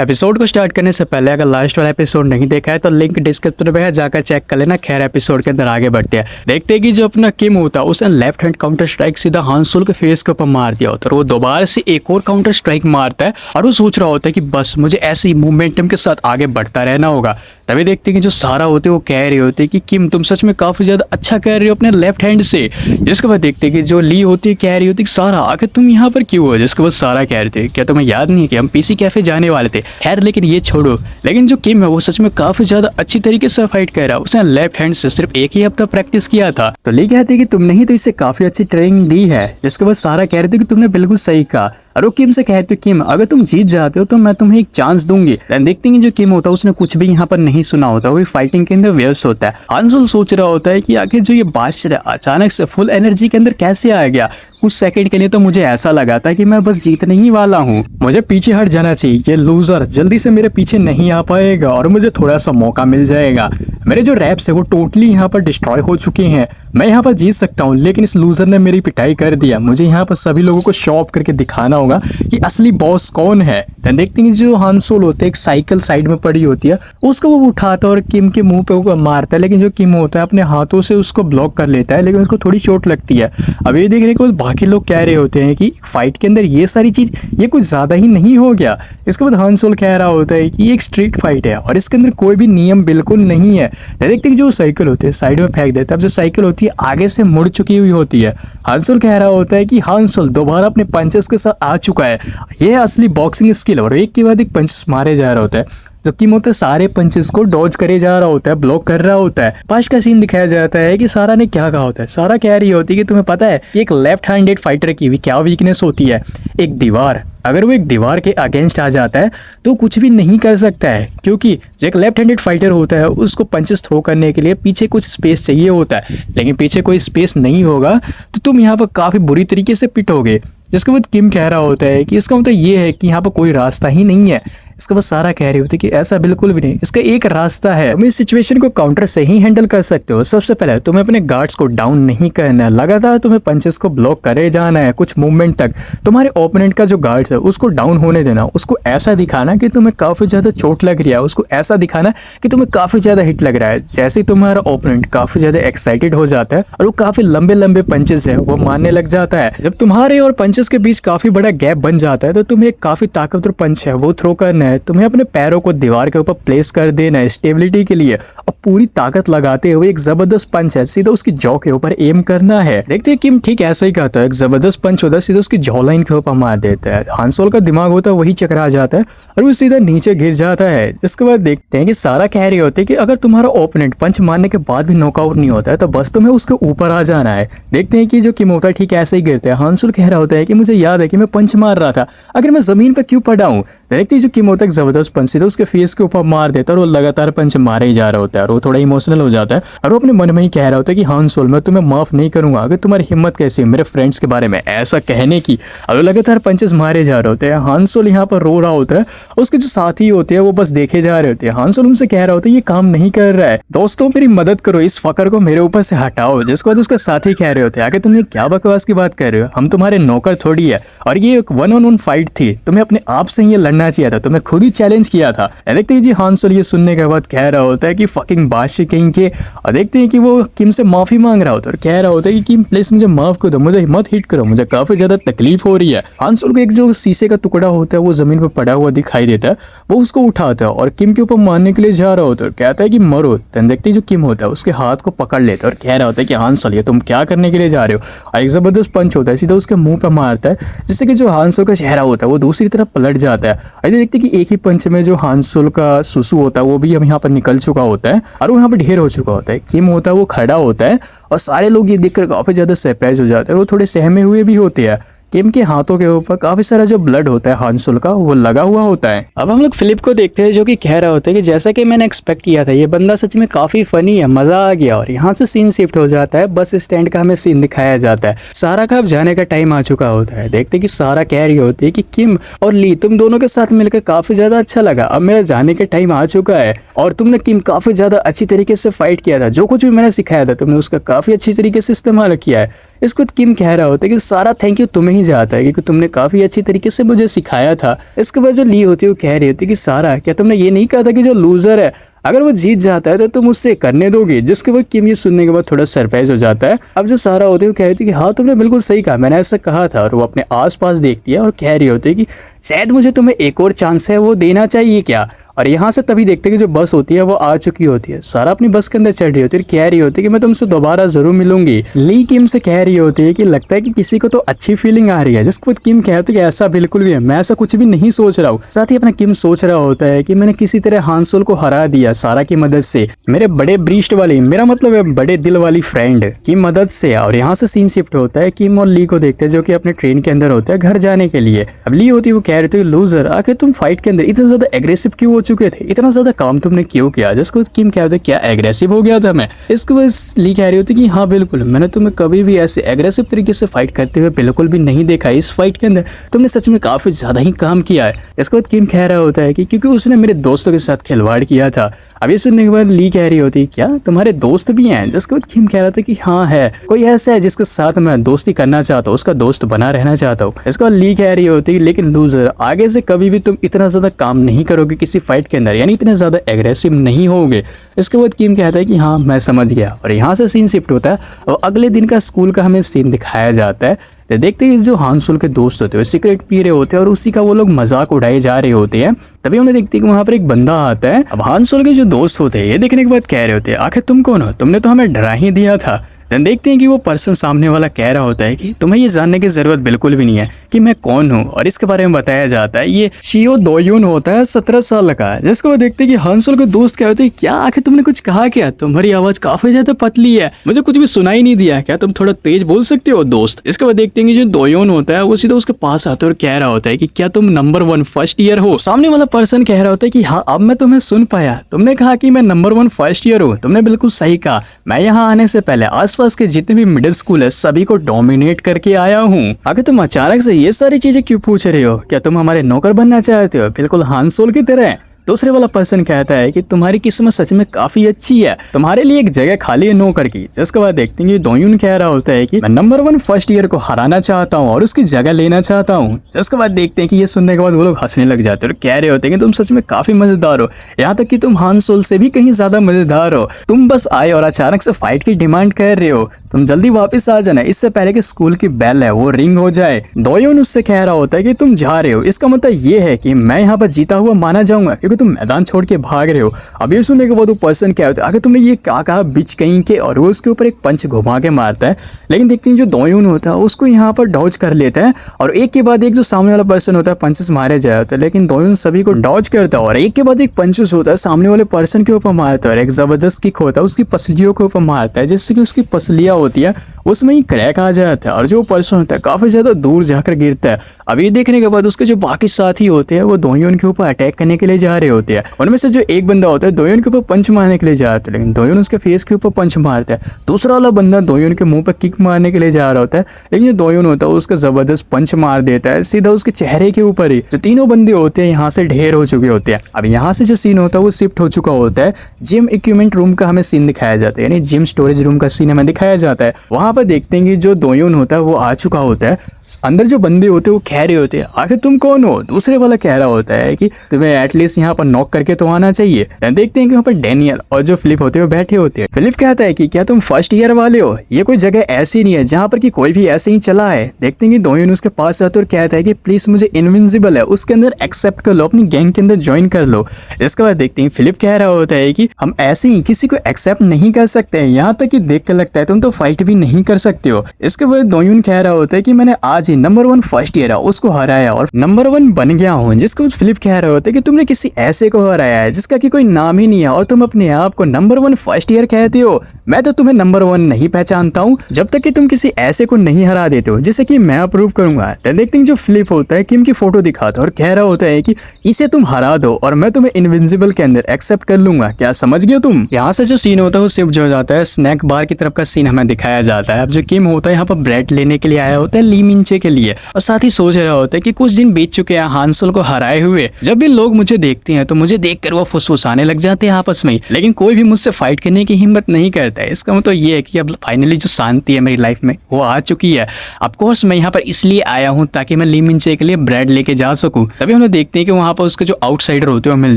Episode को start करने से पहले अगर लास्ट वाला एपिसोड नहीं देखा है तो लिंक डिस्क्रिप्शन में है, जाकर चेक कर लेना। खैर एपिसोड के अंदर आगे बढ़ते हैं। देखते हैं कि जो अपना किम होता है उसने लेफ्ट हैंड काउंटर स्ट्राइक सीधा हान सोल के फेस के ऊपर मार दिया होता है। वो दोबारा से एक और काउंटर स्ट्राइक मारता है और वो सोच रहा होता है कि बस मुझे ऐसे ही मोमेंटम के साथ आगे बढ़ता रहना होगा। तभी देखते हैं कि जो सारा होते हैं वो कह रहे होते हैं कि किम तुम सच में काफी ज्यादा अच्छा कर रहे हो अपने लेफ्ट हैंड से। जिसके बाद देखते हैं कि जो ली होती है कह रही होती है सारा आखिर तुम यहाँ पर क्यों हो। जिसके बाद सारा कह रहे थे क्या तुम्हें याद नहीं है कि हम पीसी कैफे जाने वाले थे। खैर लेकिन ये छोड़ो, लेकिन जो किम है वो सच में काफी ज्यादा अच्छी तरीके से फाइट कर रहा है। उसने लेफ्ट हैंड से सिर्फ एक ही हफ्ता प्रैक्टिस किया था। तो ली कहती है कि तुमने ही तो इसे काफी अच्छी ट्रेनिंग दी है। जिसके बाद सारा कह रहे थे कि तुमने बिल्कुल सही कहा। और वो किम से कहते किम अगर तुम जीत जाते हो तो मैं तुम्हें एक चांस दूंगी। देखते हैं जो किम होता है उसने कुछ भी यहाँ पर नहीं सुना होता, वो फाइटिंग के अंदर व्यस्त होता है। हान सोल सोच रहा होता है कि आखिर जो ये बादशाह अचानक से फुल एनर्जी के अंदर कैसे आ गया। कुछ सेकंड के लिए तो मुझे ऐसा लगा था कि मैं बस जीतने ही वाला हूँ, मुझे पीछे हट जाना चाहिए। ये लूजर जल्दी से मेरे पीछे नहीं आ पाएगा और मुझे थोड़ा सा मौका मिल जाएगा। मेरे जो रैप्स है वो टोटली यहाँ पर डिस्ट्रॉय हो चुके हैं। मैं यहाँ पर जीत सकता हूँ लेकिन इस लूजर ने मेरी पिटाई कर दिया। मुझे यहाँ पर सभी लोगों को शो ऑफ करके दिखाना होगा कि असली बॉस कौन है। देखते हैं जो हान सोल होता है एक साइकिल साइड में पड़ी होती है, उसको वो उठाता है और किम के मुंह पे वो मारता है। लेकिन जो किम होता है अपने हाथों से उसको ब्लॉक कर लेता है, लेकिन उसको थोड़ी चोट लगती है। अब ये देखने के बाद बाकी लोग कह रहे होते हैं कि फाइट के अंदर ये सारी चीज ये कुछ ज्यादा ही नहीं हो गया। इसके बाद हान सोल कह रहा होता है कि ये एक स्ट्रीट फाइट है और इसके अंदर कोई भी नियम बिल्कुल नहीं है। देखते हैं जो साइकिल होती है साइड में फेंक देता है। अब जो साइकिल होती है आगे से मुड़ चुकी हुई होती है। हान सोल कह रहा होता है कि हान सोल दोबारा अपने पंचेस के साथ आ चुका है, ये असली बॉक्सिंग स्किल। और एक के बाद एक पंचेस मारे जा रहा होता है। जब किम होता है सारे पंचेस को डॉज करे जा रहा होता है, ब्लॉक कर रहा होता है। पास का सीन दिखाया जाता है कि सारा ने क्या कहा होता है। सारा कह रही होती है कि तुम्हें पता है कि एक लेफ्ट हैंडेड फाइटर की भी क्या वीकनेस होती है, एक दीवार। अगर वो एक दीवार के अगेंस्ट आ जाता है तो कुछ भी नहीं कर सकता है, क्योंकि जो एक लेफ्ट हैंडेड फाइटर होता है उसको पंचेस थ्रो करने के लिए पीछे कुछ स्पेस चाहिए होता है। लेकिन पीछे कोई स्पेस नहीं होगा तो तुम यहाँ पर काफी बुरी तरीके से पिटोगे। जिसके बाद किम कह रहा होता है कि इसका मतलब ये है कि यहाँ पर कोई रास्ता ही नहीं है। इसके बाद सारा कह रही होती है कि ऐसा बिल्कुल भी नहीं, इसका एक रास्ता है। तुम इस सिचुएशन को काउंटर से ही हैंडल कर सकते हो। सबसे पहले तुम्हें अपने गार्ड्स को डाउन नहीं करना है, लगातार तुम्हें पंचेस को ब्लॉक करे जाना है कुछ मूवमेंट तक। तुम्हारे ओपोनेंट का जो गार्ड्स है उसको डाउन होने देना, उसको ऐसा दिखाना कि तुम्हें काफी ज्यादा चोट लग रही है, उसको ऐसा दिखाना कि तुम्हें काफी ज्यादा हिट लग रहा है। जैसे ही तुम्हारा ओपोनेंट काफी ज्यादा एक्साइटेड हो जाता है और वो काफी लंबे लंबे पंचेस है वो मारने लग जाता है। जब तुम्हारे और पंचेस के बीच काफी बड़ा गैप बन जाता है तो तुम्हें एक काफी ताकतवर पंच है वो थ्रो करना है। तुम्हें अपने पैरों को दीवार के ऊपर प्लेस कर देना है स्टेबिलिटी के लिए और पूरी ताकत लगाते हुए एक जबरदस्त पंच है सीधा उसकी जॉ के ऊपर एम करना है। देखते हैं किम ठीक ऐसा ही करता है, एक जबरदस्त पंच होता है सीधा उसकी जॉ लाइन के ऊपर मार देता है। हान सोल का दिमाग होता है वही चकरा जाता है और वो सीधा नीचे गिर जाता है। जिसके बाद देखते हैं कि सारा कह रही होती है कि अगर तुम्हारा ओपोनेंट पंच मारने के बाद भी नॉकआउट नहीं होता है तो बस तुम्हें उसके ऊपर आ जाना है। देखते हैं कि जो किम होता है ठीक ऐसे ही गिरता है। हान सोल कह रहा होता है कि मुझे याद है कि मैं पंच मार रहा था, अगर मैं जमीन पर क्यों पड़ा हूँ। देखते हैं जो किम होता है एक जबरदस्त पंच सीधा उसके फेस के ऊपर मार देता है और वो लगातार पंच मारे ही जा रहा होता है और वो थोड़ा इमोशनल हो जाता है और वो अपने मन में ही कह रहा होता है कि हान सोल मैं तुम्हें माफ नहीं करूंगा, अगर तुम्हारी हिम्मत कैसी है मेरे फ्रेंड्स के बारे में ऐसा कहने की। और वो लगातार पंचेस मारे जा रहे होते हैं। हान सोल यहाँ पर रो रहा होता है, उसके जो साथी होते हैं वो बस देखे जा रहे होते हैं। हान सोल उनसे कह रहा होता है ये काम नहीं कर रहा है, दोस्तों मेरी मदद करो, इस फकर को मेरे ऊपर से हटाओ। जिसके बाद उसका साथी कह रहे होते हैं आगे तुम क्या बकवास की बात कर रहे हो, हम तुम्हारे नौकर थोड़ी है और ये एक 1-on-1 फाइट थी, तुम्हें अपने आप से ये लड़ना चाहिए था, तुम्हें खुद ही चैलेंज किया था। देखते हैं जी हान सोल ये सुनने के बाद कह रहा होता है कि फकिंग बादशाह कहीं के। और देखते हैं कि वो किम से माफी मांग रहा होता है और कह रहा होता है कि किम प्लीज मुझे माफ कर दो, मुझे मत हिट करो, मुझे काफी ज्यादा तकलीफ हो रही है। हान सोल को एक जो शीशे का टुकड़ा होता है वो जमीन पर पड़ा हुआ दिखाई देता है, वो उसको उठाता है और किम के ऊपर मारने के लिए जा रहा होता है और कहता है कि मरो। देखते हैं जो किम होता है उसके हाथ को पकड़ लेता है और कह रहा होता है कि हान सोल ये तुम क्या करने के लिए जा रहे हो। और एक जबरदस्त पंच होता है सीधा उसके मुंह पर मारता है, जिससे कि जो हान सोल का चेहरा होता है वो दूसरी तरफ पलट जाता है। और देखते हैं कि एक ही पंच में जो हान सोल का सुसु होता है वो भी हम यहाँ पर निकल चुका होता है और वो यहाँ पर ढेर हो चुका होता है। किम होता है वो खड़ा होता है और सारे लोग ये देखकर काफी ज्यादा सरप्राइज हो जाते हैं, वो थोड़े सहमे हुए भी होते हैं। किम के हाथों के ऊपर काफी सारा जो ब्लड होता है हान सोल का वो लगा हुआ होता है। अब हम लोग फिलिप को देखते हैं जो कि कह रहा होता है कि जैसा कि मैंने एक्सपेक्ट किया था ये बंदा सच में काफी फनी है, मजा आ गया। और यहाँ से सीन शिफ्ट हो जाता है, बस स्टैंड का हमें सीन दिखाया जाता है। सारा का अब जाने का टाइम आ चुका होता है। देखते हैं कि सारा कह रही होती है कि किम और ली तुम दोनों के साथ मिलकर काफी ज्यादा अच्छा लगा, अब मेरा जाने का टाइम आ चुका है। और तुमने किम काफी ज्यादा अच्छी तरीके से फाइट किया था, जो कुछ भी मैंने सिखाया था तुमने उसका काफी अच्छी तरीके से इस्तेमाल किया है। इसको किम कह रहा होता है कि सारा थैंक यू तुम्हें ही जाता है क्योंकि तुमने काफी अच्छी तरीके से मुझे सिखाया था। इसके बाद जो ली होती है वो कह रही होती है कि सारा क्या तुमने ये नहीं कहा था कि जो लूजर है अगर वो जीत जाता है तो तुम उससे करने दोगे। जिसके बाद किम ये सुनने के बाद थोड़ा सरप्राइज हो जाता है। अब जो सारा होती है वो कहती है कि हाँ तुमने बिल्कुल सही कहा, मैंने ऐसा कहा था। और वो अपने आसपास देखती है और कह रही होती है कि शायद मुझे तुम्हें एक और चांस है वो देना चाहिए क्या। और यहाँ से तभी देखते हैं कि जो बस होती है वो आ चुकी होती है। सारा अपनी बस के अंदर चढ़ रही होती है, कह रही होती है कि मैं तुमसे दोबारा जरूर मिलूंगी। ली किम से कह रही होती है कि लगता है कि किसी को तो अच्छी फीलिंग आ रही है। जिसको किम कहती है कि ऐसा बिल्कुल भी है, मैं ऐसा कुछ भी नहीं सोच रहा हूँ। साथ ही अपना किम सोच रहा होता है कि मैंने किसी तरह हांसोल को हरा दिया सारा की मदद से, मेरे बड़े ब्रीस्ट वाली, मेरा मतलब है बड़े दिल वाली फ्रेंड की मदद से। और यहाँ से सीन शिफ्ट होता है, किम और ली को देखते हैं जो कि अपने ट्रेन के अंदर होते हैं घर जाने के लिए। अब ली होती है वो कह रही थी लूजर आखिर तुम फाइट के अंदर इतना ज्यादा एग्रेसिव क्यों हो चुके थे, इतना ज्यादा काम तुमने क्यों किया। जिसको किम कहते क्या एग्रेसिव हो गया था मैं। इसके बाद ली कह रही होती कि हाँ बिल्कुल, मैंने तुम्हें कभी भी ऐसे एग्रेसिव तरीके से फाइट करते हुए बिल्कुल भी नहीं देखा। इस फाइट के अंदर तुमने सच में काफी ज्यादा ही काम किया है। इसके बाद किम कह रहा होता है कि क्योंकि उसने मेरे दोस्तों के साथ खिलवाड़ किया था। अब ये सुनने के बाद ली कह रही होती क्या तुम्हारे दोस्त भी हैं। जिसके बाद किम कह रहा था कि हाँ है, कोई ऐसा है जिसके साथ मैं दोस्ती करना चाहता हूँ, उसका दोस्त बना रहना चाहता हूँ। इसके बाद ली कह रही होती लेकिन लूजर आगे से कभी भी तुम इतना ज्यादा काम नहीं करोगे किसी फाइट के अंदर, यानी इतने ज्यादा एग्रेसिव नहीं होगे। इसके बाद किम कहता है कि हाँ मैं समझ गया। और यहाँ से सीन शिफ्ट होता है और अगले दिन का स्कूल का हमें सीन दिखाया जाता है। तो देखते हैं जो हांसुल के दोस्त होते हैं सिगरेट पी रहे होते हैं और उसी का वो लोग मजाक उड़ाए जा रहे होते हैं। तभी उन्हें देखते हैं कि वहाँ पर एक बंदा आता है। अब हांसुल के जो दोस्त होते हैं ये देखने के बाद कह रहे होते हैं आखिर तुम कौन हो, तुमने तो हमें डरा ही दिया था। देन देखते हैं कि वो पर्सन सामने वाला कह रहा होता है कि तुम्हें ये जानने की जरूरत बिल्कुल भी नहीं है कि मैं कौन हूँ। और इसके बारे में बताया जाता है ये शियो दोयुन होता है 17 साल का। जिसको वो देखते हैं कि हांसुल के दोस्त क्या होते हैं क्या आखिर तुमने कुछ कहा क्या, तुम्हारी आवाज काफी ज्यादा पतली है, मुझे कुछ भी सुनाई नहीं दिया, क्या तुम थोड़ा तेज बोल सकते हो दोस्त। इसके बाद देखते हैं कि जो दोयुन होता है वो सीधा उसके पास आता है और कह रहा होता है कि क्या तुम नंबर 1 फर्स्ट ईयर हो। सामने वाला पर्सन कह रहा होता है कि हाँ अब मैं तुम्हें सुन पाया, तुमने कहा कि मैं नंबर 1 फर्स्ट ईयर हूँ, तुमने बिल्कुल सही कहा। मैं यहाँ आने से पहले आसपास के जितने भी मिडिल स्कूल है सभी को डोमिनेट करके आया हूँ। आखिर तुम अचानक से ये सारी चीजें क्यों पूछ रहे हो, क्या तुम हमारे नौकर बनना चाहते हो, बिल्कुल हांसोल की तरह। दूसरे वाला पर्सन कहता है कि तुम्हारी किस्मत सच में काफी अच्छी है, तुम्हारे लिए एक जगह खाली है नौकर की। जिसके बाद देखते हैं कि दोयुन कह रहा होता है कि मैं नंबर 1 फर्स्ट ईयर को हराना चाहता हूँ और उसकी जगह लेना चाहता हूँ। जिसके बाद देखते हैं कि ये सुनने के बाद वो लोग हंसने लग जाते हैं और कह रहे होते हैं कि तुम सच में काफी मजेदार हो, यहाँ तक कि तुम हांसोल से भी कहीं ज्यादा मजेदार हो। तुम बस आए और अचानक से फाइट की डिमांड कर रहे हो, तुम जल्दी वापस आ जाना इससे पहले कि स्कूल की बेल है वो रिंग हो जाए। दोयुन उससे कह रहा होता है कि तुम जा रहे हो, इसका मतलब ये है कि मैं यहाँ पर जीता हुआ माना जाऊंगा क्योंकि तुम मैदान छोड़ के भाग रहे हो। अब ये सुनने के बाद वो पर्सन क्या होता है आखिर तुमने ये क्या कहा बीच कहीं के, और वो उसके ऊपर एक पंच घुमा के मारता है। लेकिन देखते हैं जो दोयुन होता है उसको यहाँ पर डॉज कर लेता है और एक के बाद एक जो सामने वाला पर्सन होता है पंचेस मारे जाए होता है। लेकिन दोयुन सभी को डॉज करता है और एक के बाद एक पंचेस होता है सामने वाले पर्सन के ऊपर मारता है और एक जबरदस्त किक होता है उसकी पसलियों के ऊपर मारता है जिससे कि उसकी पसलियां होती है उसमें ही क्रैक आ जाता है और जो पर्सन होता है काफी ज्यादा दूर जाकर गिरता है। अब ये देखने के बाद उसके जो बाकी साथी होते हैं वो दोयुन के ऊपर अटैक करने के लिए जा रहे होते हैं। उनमें से जो एक बंदा होता है दोयुन के ऊपर पंच मारने के लिए जा रहा है लेकिन दोयुन उसके फेस के ऊपर पंच मारता है। दूसरा वाला बंदा दोयुन के मुंह पर किक मारने के लिए जा रहा होता है लेकिन जो दोयुन होता है उसका जबरदस्त पंच मार देता है सीधा उसके चेहरे के ऊपर ही। जो तीनों बंदे होते हैं यहाँ से ढेर हो चुके होते हैं। अब यहाँ से जो सीन होता है वो शिफ्ट हो चुका होता है जिम इक्विपमेंट रूम का हमें सीन दिखाया जाता है, यानी जिम स्टोरेज रूम का सीन हमें दिखाया जाता है। वहां पर देखते हैं कि जो दोयुन होता है वो आ चुका होता है। अंदर जो बंदे होते हैं वो कह रहे होते हैं आखिर तुम कौन हो। दूसरे वाला कह रहा होता है कि तुम्हें एटलीस्ट यहाँ पर नॉक करके तो आना चाहिए। देखते हैं कि वहाँ पर डैनियल और जो फिलिप होते हैं वो बैठे होते हैं। फिलिप कहता है कि क्या तुम फर्स्ट ईयर वाले हो, ये कोई जगह ऐसी नहीं है जहाँ पर कि कोई भी ऐसे ही चला है। देखते हैं कि दोयुन उसके पास आता है और कहता है कि प्लीज मुझे इनविंसिबल है उसके अंदर एक्सेप्ट कर लो, अपनी गैंग के अंदर ज्वाइन कर लो। इसके बाद देखते हैं फिलिप कह रहा होता है कि हम ऐसे ही किसी को एक्सेप्ट नहीं कर सकते हैं, यहाँ तक कि देख कर लगता है तुम तो फाइट भी नहीं कर सकते हो। इसके बाद दोयुन कह रहा होता है कि मैंने आज ही नंबर 1 फर्स्ट ईयर है उसको हराया और नंबर 1 बन गया हूँ। जिसको फिलिप कह रहे होते कि तुमने किसी ऐसे को हराया है जिसका कि कोई नाम ही नहीं है और तुम अपने आप को नंबर 1 फर्स्ट ईयर कहते हो। मैं तो तुम्हें नंबर 1 नहीं पहचानता हूँ जब तक कि तुम किसी ऐसे को नहीं हरा देते हो जिसे कि मैं अप्रूव करूंगा। देखते हैं जो फिलिप होता है किम की फोटो दिखाता है और कह रहा होता है कि इसे तुम हरा दो और मैं तुम्हें इनविंसिबल के अंदर एक्सेप्ट कर लूंगा, क्या समझ गए तुम। यहाँ से जो सीन होता है वो शिफ्ट हो जाता है स्नैक बार की तरफ का सीन हमें दिखाया जाता है। अब जो किम होता है यहाँ पर ब्रेड लेने के लिए आया होता है ली मिन लिमिंचे के लिए, और साथ ही सोच रहा होता है कि कुछ दिन बीत चुके हैं हान सोल को हराए हुए। जब भी लोग मुझे देखते हैं तो मुझे देखकर वो फुसफुसाने लग जाते हैं आपस में, लेकिन कोई भी मुझसे फाइट करने की हिम्मत नहीं करता है। इसका मतलब ये है कि अब फाइनली जो शांति है मेरी लाइफ में वो आ चुकी है। ऑफ कोर्स मैं यहाँ पर इसलिए आया हूँ ताकि मैं लिमिंचे के लिए ब्रेड लेके जा सकूँ। तभी हम लोग देखते हैं कि वहाँ पर उसके जो आउटसाइडर होते हैं वो मिल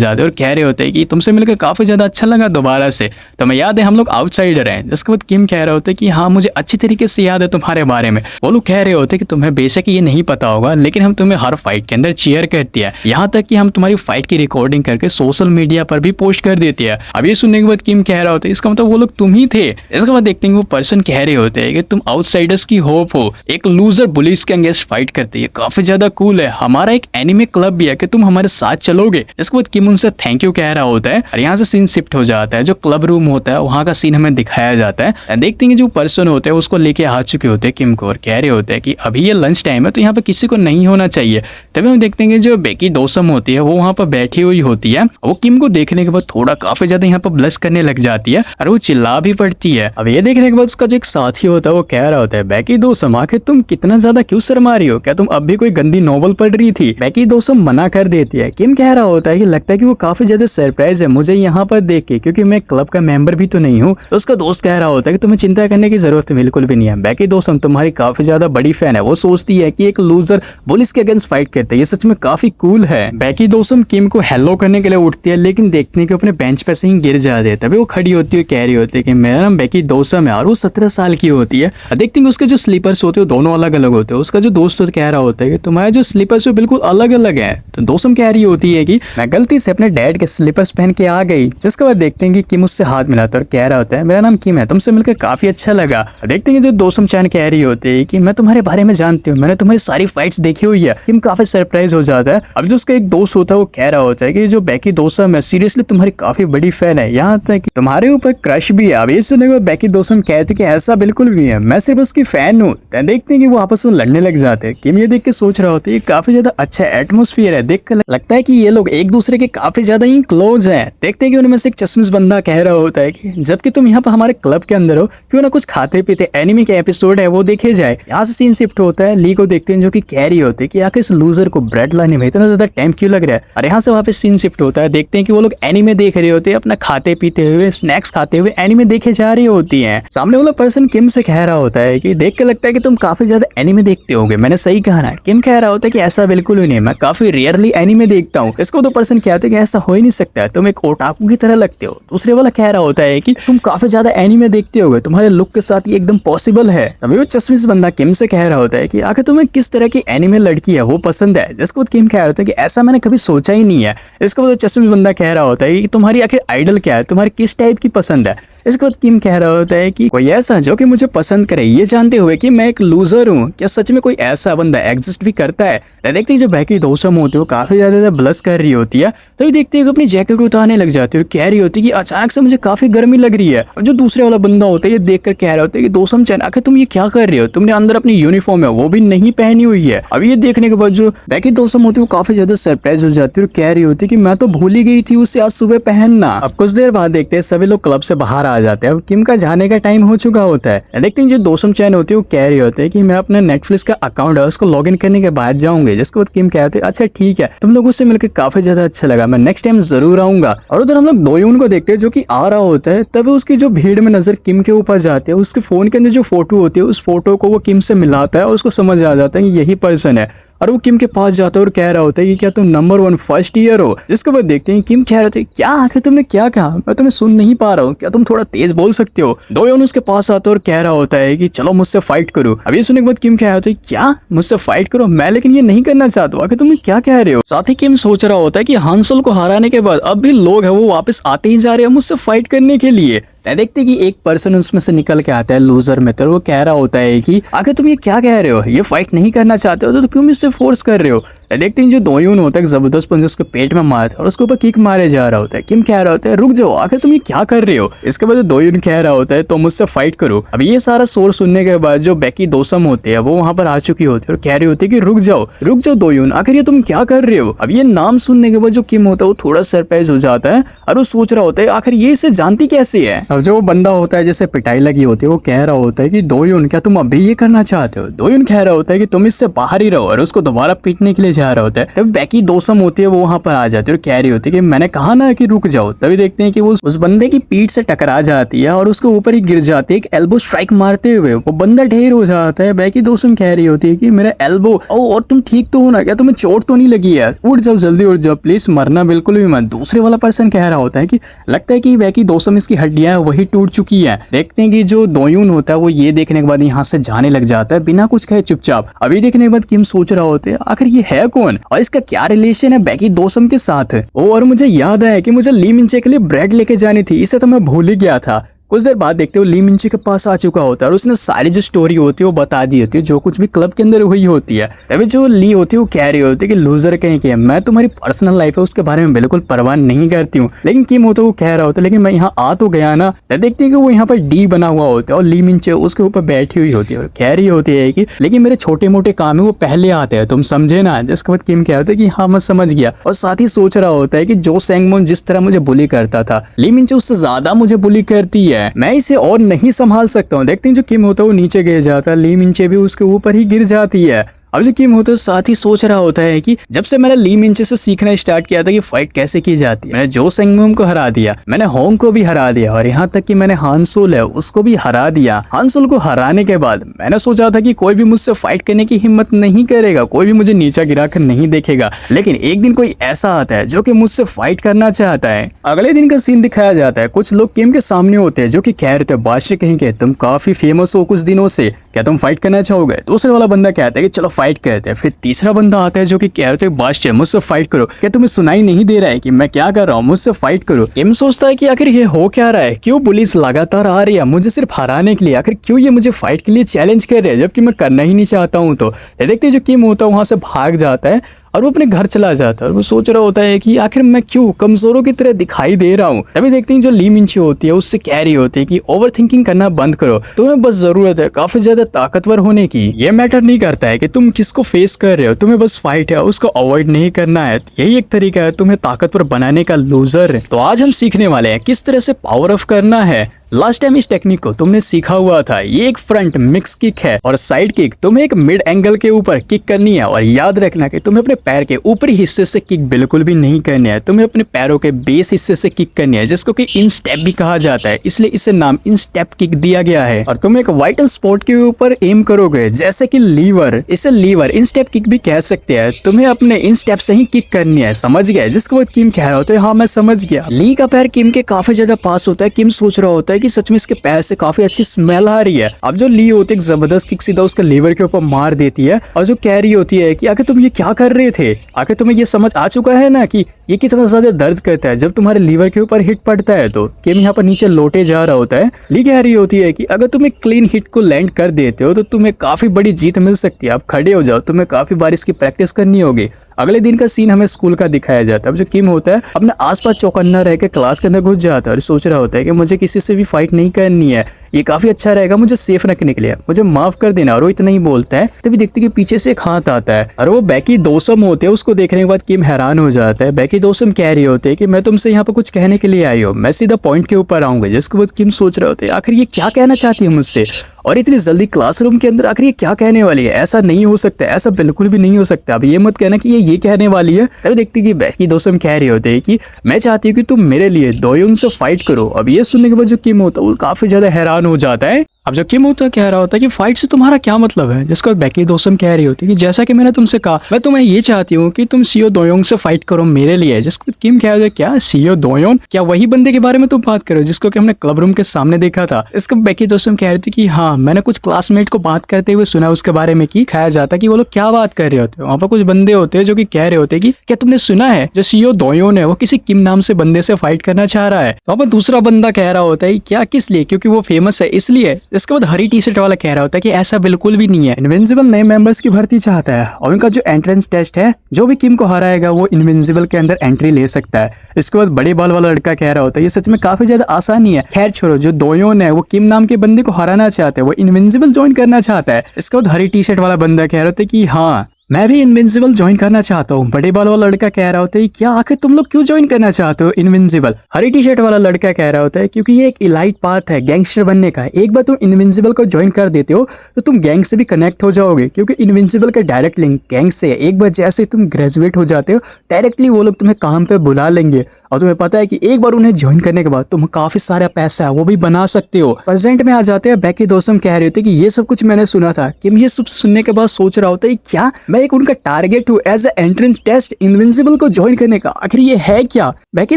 जाते हैं और कह रहे होते हैं कि तुमसे मिलकर काफी ज्यादा अच्छा लगा दोबारा से। तो मैं याद है हम लोग आउटसाइडर हैं। जिसके बाद किम कह रहे होते हैं कि हाँ मुझे अच्छी तरीके से याद है तुम्हारे बारे में। वो लोग कह रहे होते हैं कि तुम्हें बेशक ये नहीं पता होगा लेकिन हम तुम्हें हर फाइट के अंदर चीयर करती है, यहाँ तक कि हम तुम्हारी फाइट की रिकॉर्डिंग करके सोशल मीडिया पर भी पोस्ट कर देती है। अब ये सुनने के बाद किम कह रहा होता है इसका मतलब वो लोग तुम ही थे। इसके बाद देखते हैं वो पर्सन कह रहे होते हैं कि तुम आउटसाइडर्स की होप हो, एक लूजर बुलिस के अगेंस्ट फाइट करते है, काफी ज्यादा कूल है, हमारा एक एनिमे क्लब भी है कि तुम हमारे साथ चलोगे। इसके बाद किम उनसे थैंक यू कह रहा होता है और यहाँ से सीन शिफ्ट हो जाता है। जो क्लब रूम होता है वहाँ का सीन हमें दिखाया जाता है। देखते हैं जो पर्सन होते हैं उसको लेके आ चुके होते हैं किम को और कह रहे होते हैं कि अभी ये लंच टाइम है तो यहाँ पे किसी को नहीं होना चाहिए। तभी हम देखते हैं कि जो बेकी दोसम होती है वो वहाँ पर बैठी हुई होती है। वो किम को देखने के बाद थोड़ा काफी ज्यादा यहाँ पर ब्लश करने लग जाती है और वो चिल्ला भी पड़ती है। अब ये देखने के बाद उसका जो एक साथी होता है वो कह रहा होता है बेकी दोसम आखिर तुम कितना ज्यादा क्यों शर्मा रही हो, क्या तुम अब भी कोई गंदी नॉवल पढ़ रही थी। बेकी दोसम मना कर देती है। किम कह रहा होता है कि लगता है कि वो काफी ज्यादा सरप्राइज है मुझे यहाँ पर देख के क्योंकि मैं क्लब का मेंबर भी तो नहीं हूँ। तो उसका दोस्त कह रहा होता है कि तुम्हें चिंता करने की जरूरत बिल्कुल भी नहीं है, बेकी दोसम तुम्हारी काफी ज्यादा बड़ी फैन है। वो सोचती है कि एक लूजर पुलिस के अगेंस्ट फाइट करते हैं, ये सच में काफी कूल है। बेकी दोसम किम को हेलो करने के लिए उठती है लेकिन देखने के अपने बेंच पे से ही गिर जाते हैं। तभी वो खड़ी होती है कह रही होती है कि मेरा नाम बेकी दोसम है और वो 17 साल की होती है। देखते हैं उसके जो स्लीपर्स होते हैं दोनों अलग अलग होते हैं। उसका जो दोस्त कह रहा होता है कि तुम्हारे जो स्लीपर्स बिल्कुल अलग अलग है। तो दोसम कह रही होती है कि मैं गलती से अपने डैड के स्लीपर्स पहन के आ गई। जिसके बाद देखते हैं कि किम उससे हाथ मिलाता और कह रहा होता है मेरा नाम किम है, तुमसे मिलकर काफी अच्छा लगा। देखते हैं जो दोसम चैन कह रही होती है कि मैं तुम्हारे बारे में जानती हूँ, मैंने तुम्हारी सारी फाइट्स देखी हुई है। किम काफी सरप्राइज हो जाता है। अब जो उसका एक दोस्त होता है वो कह रहा होता है कि जो बेकी दोसम है सीरियसली तुम्हारी काफी बड़ी फैन है, यहाँ तक कि तुम्हारे ऊपर क्रश भी है। अब ये सुनने के बाद बेकी दोसम कहते कि ऐसा बिल्कुल भी है, मैं सिर्फ उसकी फैन हूँ। देखते हैं कि वो आपस में लड़ने लग जाते हैं। किम ये देख के सोच रहा होता है काफी ज्यादा अच्छा एटमोस्फियर है, देख कर लगता है कि ये लोग एक दूसरे के काफी ज्यादा ही क्लोज हैं। देखते हैं कि उनमें से एक चश्मिश बंदा कह रहा होता है कि जबकि तुम यहाँ पर हमारे क्लब के अंदर हो क्यों ना कुछ खाते पीते एनिमे के एपिसोड है वो देखे जाए। यहाँ से सीन शिफ्ट होता है ली को देखते हैं जो कि कह रही होती है कि आखिर इस लूजर को ब्रेड लाने में इतना ज्यादा टाइम क्यों लग रहा है। और यहाँ से वहाँ पे सीन शिफ्ट होता है। देखते हैं कि वो लोग एनिमे देख रहे होते हैं, अपना खाते पीते हुए स्नैक्स खाते हुए एनिमे देखे जा रही होती है। सामने वाला पर्सन किम से कह रहा होता है कि देख के लगता है कि तुम काफी ज्यादा एनिमे देखते होगे। मैंने सही कहा ना। किम कह रहा होता है कि ऐसा बिल्कुल भी नहीं, मैं काफी रेयरली एनिमे देखता हूँ। इसको तो पर्सन कहते हैं कि ऐसा हो ही नहीं सकता, तुम एक ओटाकू की तरह लगते हो। दूसरे वाला कह रहा होता है कि तुम काफी ज्यादा एनिमे देखते होगे, तुम्हारे लुक के साथ ये एकदम पॉसिबल है। तभी वो चश्मिश बंदा किम से कह रहा होता है कि आखिर तुम्हें किस तरह की एनिमे लड़की है वो पसंद है। जिसको बाद किम कह रहा होता है कि ऐसा मैंने कभी सोचा ही नहीं है। इसको बाद चश्मिश बंदा कह रहा होता है कि तुम्हारी आखिर आइडल क्या है, तुम्हारी किस टाइप की पसंद है। इसके बाद किम कह रहा होता है कि कोई ऐसा जो कि मुझे पसंद करे ये जानते हुए कि मैं एक लूजर हूँ, क्या सच में कोई ऐसा बंदा एग्जिस्ट भी करता है। देखते हैं जो बेकी दोसम होती है वो काफी ज्यादा ब्लश कर रही होती है। तभी देखते हैं कि अपनी जैकेट उतारने लग जाती है और कह रही होती है कि अचानक से मुझे काफी गर्मी लग रही है। और जो दूसरे वाला बंदा होता है ये देख कर कह रहा होता है कि दोसम चैन आखिर तुम ये क्या कर रहे हो, तुमने अंदर अपनी यूनिफॉर्म है वो भी नहीं पहनी हुई है। अब ये देखने के बाद जो बेकी दोसम होती है वो काफी ज्यादा सरप्राइज हो जाती है और कह रही होती है कि मैं तो भूल ही गई थी उसे आज सुबह पहनना। अब कुछ देर बाद देखते हैं सभी लोग क्लब से बाहर आ जाते हैं। किम का जाने का टाइम हो चुका होता है। देखते हैं जो दोसम चैन होती है वो कह रही होती है कि मैं अपने नेटफ्लिक्स का अकाउंट है उसको लॉग इन करने के बाद जाऊंगी। जिसके बाद किम कहते हैं अच्छा ठीक है, तुम लोगों से मिलकर काफी ज्यादा अच्छा लगा, मैं नेक्स्ट टाइम जरूर आऊंगा। और उधर हम लोग दोयून को देखते हैं जो कि आ रहा होता है। तभी उसकी जो भीड़ में नजर किम के ऊपर जाती है। उसके फोन के अंदर जो फोटो होती है उस फोटो को वो किम से मिलाता है और उसको समझ आ जाता है कि यही पर्सन है। और वो किम के पास जाता है और कह रहा होता है कि क्या तुम नंबर 1 फर्स्ट ईयर हो। जिसके बाद देखते हैं किम कह रहे थे क्या आखिर तुमने क्या कहा, मैं तुम्हें सुन नहीं पा रहा हूँ, क्या तुम थोड़ा तेज बोल सकते हो। दोयोन उसके पास आता है और कह रहा होता है कि चलो मुझसे फाइट करो। अब ये सुनने के बाद किम कह रहा होता है क्या मुझसे फाइट करो, मैं लेकिन ये नहीं करना चाहता हूँ, आखिर तुम क्या कह रहे हो। साथ ही किम सोच रहा होता है कि हान सोल को हराने के बाद अब भी लोग है वो वापस आते ही जा रहे हैं मुझसे फाइट करने के लिए। देखते कि एक पर्सन उसमें से निकल के आता है लूजर में, तो वो कह रहा होता है कि आखिर तुम ये क्या कह रहे हो, ये फाइट नहीं करना चाहते हो तो क्यों मुझसे फोर्स कर रहे हो। देखते हैं जो दोयून होता है जबरदस्त पंजा उसके पेट में मारता है और उसके ऊपर किक मारे जा रहा होता है। किम कह रहा होता है रुक जाओ, आखिर तुम ये क्या कर रहे हो। इसके बाद दोयून कह रहा होता है तो मुझसे फाइट करो। अब ये सारा शोर सुनने के बाद जो बेकी दोसम होते हैं वो वहाँ पर आ चुकी होती है और कह रही होती है कि रुक जाओ दोयून, आखिर ये तुम क्या कर रहे हो। अब ये नाम सुनने के बाद जो किम होता है वो थोड़ा सरप्राइज हो जाता है और वो सोच रहा होता है आखिर ये इसे जानती कैसे है। अब जो बंदा होता है जैसे पिटाई लगी होती है वो कह रहा होता है कि दोयून क्या तुम अभी ये करना चाहते हो। दोयून कह रहा होता है कि तुम इससे बाहर ही रहो और उसको दोबारा पीटने के लिए जा रहा होता है। तब बेकी दोसम होती है वो वहाँ पर आ जाती है और कह रही होती है कि मैंने कहा ना कि रुक जाओ। तभी देखते हैं कि वो उस बंदे की पीठ से टकरा जाती है और उसके ऊपर ही गिर जाती है। एक एल्बो स्ट्राइक मारते हुए वो बंदा ढेर हो जाता है। बेकी दोसम कह रही होती है कि मेरा एल्बो और तुम ठीक तो हो ना, क्या तुम्हें चोट तो नहीं लगी यार, उठ जाओ जल्दी उठ जाओ प्लीज, मरना बिल्कुल भी मत। दूसरे वाला पर्सन कह रहा होता है कि लगता है कि बेकी दोसम इसकी हड्डियां वही टूट चुकी है। देखते हैं कि जो दोयून होता है वो ये देखने के बाद यहाँ से जाने लग जाता है बिना कुछ कहे चुपचाप। अभी देखने के बाद किम सोच रहा होता है आखिर ये है कौन और इसका क्या रिलेशन है बेकी दोसम के साथ। और मुझे याद आया कि मुझे ली मिंचे के लिए ब्रेड लेके जानी थी, इसे तो मैं भूल ही गया था। कुछ देर बाद देखते हो ली मिंचे के पास आ चुका होता है और उसने सारी जो स्टोरी होती है वो बता दी होती है जो कुछ भी क्लब के अंदर हुई होती है। तभी जो ली होती है वो कह रही होती है कि लूजर कहीं के मैं तुम्हारी पर्सनल लाइफ है उसके बारे में बिल्कुल परवाह नहीं करती हूँ। लेकिन किम होता है वो कह रहा होता है लेकिन मैं यहाँ आ तो गया ना। तब देखते हैं कि वो यहाँ पर डी बना हुआ होता है और ली मिंचे उसके ऊपर बैठी हुई होती है और कह रही होती है कि लेकिन मेरे छोटे मोटे काम है वो पहले आते हैं, तुम समझे ना। जिसके बाद किम कह होता है कि हाँ मैं समझ गया और साथ ही सोच रहा होता है कि जो सेंगमोन जिस तरह मुझे बुली करता था ली मिंचे उससे ज्यादा मुझे बुली करती है, मैं इसे और नहीं संभाल सकता हूँ। देखते हैं जो किम होता है वो नीचे गिर जाता है, ली मिंचे भी उसके ऊपर ही गिर जाती है। अब जो किम होता है साथ ही सोच रहा होता है कि जब से मैंने ली मिंचे से सीखना स्टार्ट किया था कि फाइट कैसे की जाती है, मैंने जो सेंगमोन को हरा दिया, मैंने होंग को भी हरा दिया और यहाँ तक कि मैंने हानसोल है उसको भी हरा दिया। हानसोल को हराने के बाद मैंने सोचा था कि कोई भी मुझसे फाइट करने की हिम्मत नहीं करेगा, कोई भी मुझे नीचा गिराकर नहीं देखेगा। लेकिन एक दिन कोई ऐसा आता है जो कि मुझसे फाइट करना चाहता है। अगले दिन का सीन दिखाया जाता है, कुछ लोग किम के सामने होते हैं जो कि कह रहे थे बादशाह कहीं के तुम काफी फेमस हो कुछ दिनों से, क्या तुम फाइट करना चाहोगे। दूसरे वाला बंदा कहता है कि चलो फाइट करते हैं। फिर तीसरा बंदा आता है जो कि कह रहे थे बादशाह मुझसे फाइट करो, क्या तुम्हें सुनाई नहीं दे रहा है कि मैं क्या कर रहा हूँ, मुझसे फाइट करो। किम सोचता है कि आखिर ये हो क्या रहा है, क्यों पुलिस लगातार आ रही है मुझे सिर्फ हराने के लिए, आखिर क्यों ये मुझे फाइट के लिए चैलेंज कर रहे हैं जबकि मैं करना ही नहीं चाहता हूँ। तो देखते जो किम होता है वहां से भाग जाता है और वो अपने घर चला जाता है और वो सोच रहा होता है कि आखिर मैं क्यों कमजोरों की तरह दिखाई दे रहा हूँ। तभी देखते हैं जो ली मिंची होती है उससे कह रही होती है कि ओवर थिंकिंग करना बंद करो, तुम्हें बस जरूरत है काफी ज्यादा ताकतवर होने की। ये मैटर नहीं करता है कि तुम किसको फेस कर रहे हो, तुम्हें बस फाइट है उसको अवॉइड नहीं करना है, यही एक तरीका है तुम्हें ताकतवर बनाने का लूजर। तो आज हम सीखने वाले हैं किस तरह से पावर ऑफ करना है। लास्ट टाइम इस टेक्निक को तुमने सीखा हुआ था, ये एक फ्रंट मिक्स किक है और साइड किक तुम्हें एक मिड एंगल के ऊपर किक करनी है। और याद रखना कि तुम्हें अपने पैर के ऊपरी हिस्से से किक बिल्कुल भी नहीं करनी है, तुम्हें अपने पैरों के बेस हिस्से से किक करनी है जिसको कि इन स्टेप भी कहा जाता है, इसलिए इसे नाम इन स्टेप किक दिया गया है। और तुम एक वाइटल स्पॉट के ऊपर एम करोगे जैसे कि लीवर, इसे लीवर इन स्टेप किक भी कह सकते हैं। तुम्हें अपने इन स्टेप से ही किक करनी है, समझ गए। जिसके बाद किम कह रहा होता है हाँ मैं समझ गया। ली का पैर किम के काफी ज्यादा पास होता है, किम सोच रहा होता है कि सच में इसके पैर से काफी अच्छी स्मेल आ रही है। अब जो ली होती है एक जबरदस्त किक सीधा उसके लीवर के ऊपर मार देती है और जो कह रही होती है कि आखिर तुम ये क्या कर रहे थे, आखिर तुम्हें ये समझ आ चुका है ना कि ये कितना ज्यादा दर्द करता है जब तुम्हारे लीवर के ऊपर हिट पड़ता है। तो किम यहाँ पर नीचे लौटे जा रहा होता है। ली कह रही होती है कि अगर तुम एक क्लीन हिट को लैंड कर देते हो तो तुम्हें काफी बड़ी जीत मिल सकती है, आप खड़े हो जाओ, तुम्हें काफी बार इसकी प्रैक्टिस करनी होगी। अगले दिन का सीन हमें स्कूल का दिखाया जाता है। अब जो किम होता है अपने आसपास चौकन्ना रह के क्लास के अंदर घुस जाता है और सोच रहा होता है कि मुझे किसी से भी फाइट नहीं करनी है, ये काफी अच्छा रहेगा मुझे सेफ रखने के लिए, मुझे माफ कर देना। और वो इतना ही बोलता है तभी देखते कि पीछे से एक हाथ आता है और वो बेकी दोसम होते हैं। उसको देखने के बाद किम हैरान हो जाता है। बेकी दोसम कह रही होते हैं कि मैं तुमसे यहाँ पर कुछ कहने के लिए आई हूँ, मैं सीधा पॉइंट के ऊपर आऊंगा। जिसके बाद किम सोच रहे होते हैं आखिर ये क्या कहना चाहती है मुझसे और इतनी जल्दी क्लासरूम के अंदर आखिर ये क्या कहने वाली है। ऐसा नहीं हो सकता, ऐसा बिल्कुल भी नहीं हो सकता। अब ये मत कहना कि ये कहने वाली है। तभी देखती कि बेकी दोसम कह रही होते हैं कि मैं चाहती हूँ कि तुम मेरे लिए दोयोन से फाइट करो। अब ये सुनने के बाद जो किम होता है वो काफी ज्यादा हैरान हो जाता है। अब जो किम होता कह रहा होता है कि फाइट से तुम्हारा क्या मतलब है। जिसको बेकी दोसम कह रही होती है कि जैसा कि मैंने तुमसे कहा, मैं तुम्हें ये चाहती हूँ कि तुम सीओ दोयोंग से फाइट करो मेरे लिए। जिसको किम कह रहा है क्या सीओ दोयोंग, क्या वही बंदे के बारे में तुम बात करो जिसको कि हमने क्लब रूम के सामने देखा था। इसको बेकी दोसम कह रही थी कि हाँ मैंने कुछ क्लासमेट को बात करते हुए सुना उसके बारे में कि खाया जाता कि वो लोग क्या बात कर रहे होते हैं। वहाँ पर कुछ बंदे होते हैं जो कि कह रहे होते हैं कि क्या तुमने सुना है जो सीओ दोयोन है वो किसी किम नाम से बंदे से फाइट करना चाह रहा है। वहाँ पर दूसरा बंदा कह रहा होता है क्या, किस लिए, क्योंकि वो फेमस है इसलिए। इसके बाद हरी टी शर्ट वाला कह रहा होता है कि ऐसा बिल्कुल भी नहीं है, इनविंसिबल नए मेंबर्स की भर्ती चाहता है और उनका जो एंट्रेंस टेस्ट है, जो भी किम को हराएगा वो इनविंसिबल के अंदर एंट्री ले सकता है। इसके बाद बड़े बाल वाला लड़का कह रहा होता है ये सच में काफी ज्यादा आसान नहीं है। खैर छोड़ो, जो दोयोन है वो किम नाम के बंदे को हराना चाहता है, वो इनविंसिबल ज्वाइन करना चाहता है। इसके बाद हरी टी शर्ट वाला बंदा कह रहा होता है कि हाँ मैं भी इनविंसिबल ज्वाइन करना चाहता हूँ। बड़े बाल वाला लड़का कह रहा होता है क्या आखिर तुम लोग क्यों ज्वाइन करना चाहते हो इनविंसिबल? हरी टी शर्ट वाला लड़का कह रहा होता है क्योंकि ये एक इलाइट पाथ है गैंगस्टर बनने का। एक बार तुम इनविंसिबल को ज्वाइन कर देते हो तो तुम गैंग से भी कनेक्ट हो जाओगे, क्योंकि इनविंसिबल का डायरेक्ट लिंक गैंग से है। एक बार जैसे तुम ग्रेजुएट हो जाते हो डायरेक्टली वो लोग तुम्हें काम पे बुला लेंगे और तुम्हें पता है कि एक बार उन्हें ज्वाइन करने के बाद तुम काफी सारा पैसा है वो भी बना सकते हो। प्रेजेंट में आ जाते हैं बैकी दोसम कह रहे होते कि ये सब कुछ मैंने सुना था। किम ये सब सुनने के बाद सोच रहा होता है क्या मैं एक उनका टारगेट हूँ as a entrance test invincible को ज्वाइन करने का? आखिर ये है क्या? बैकी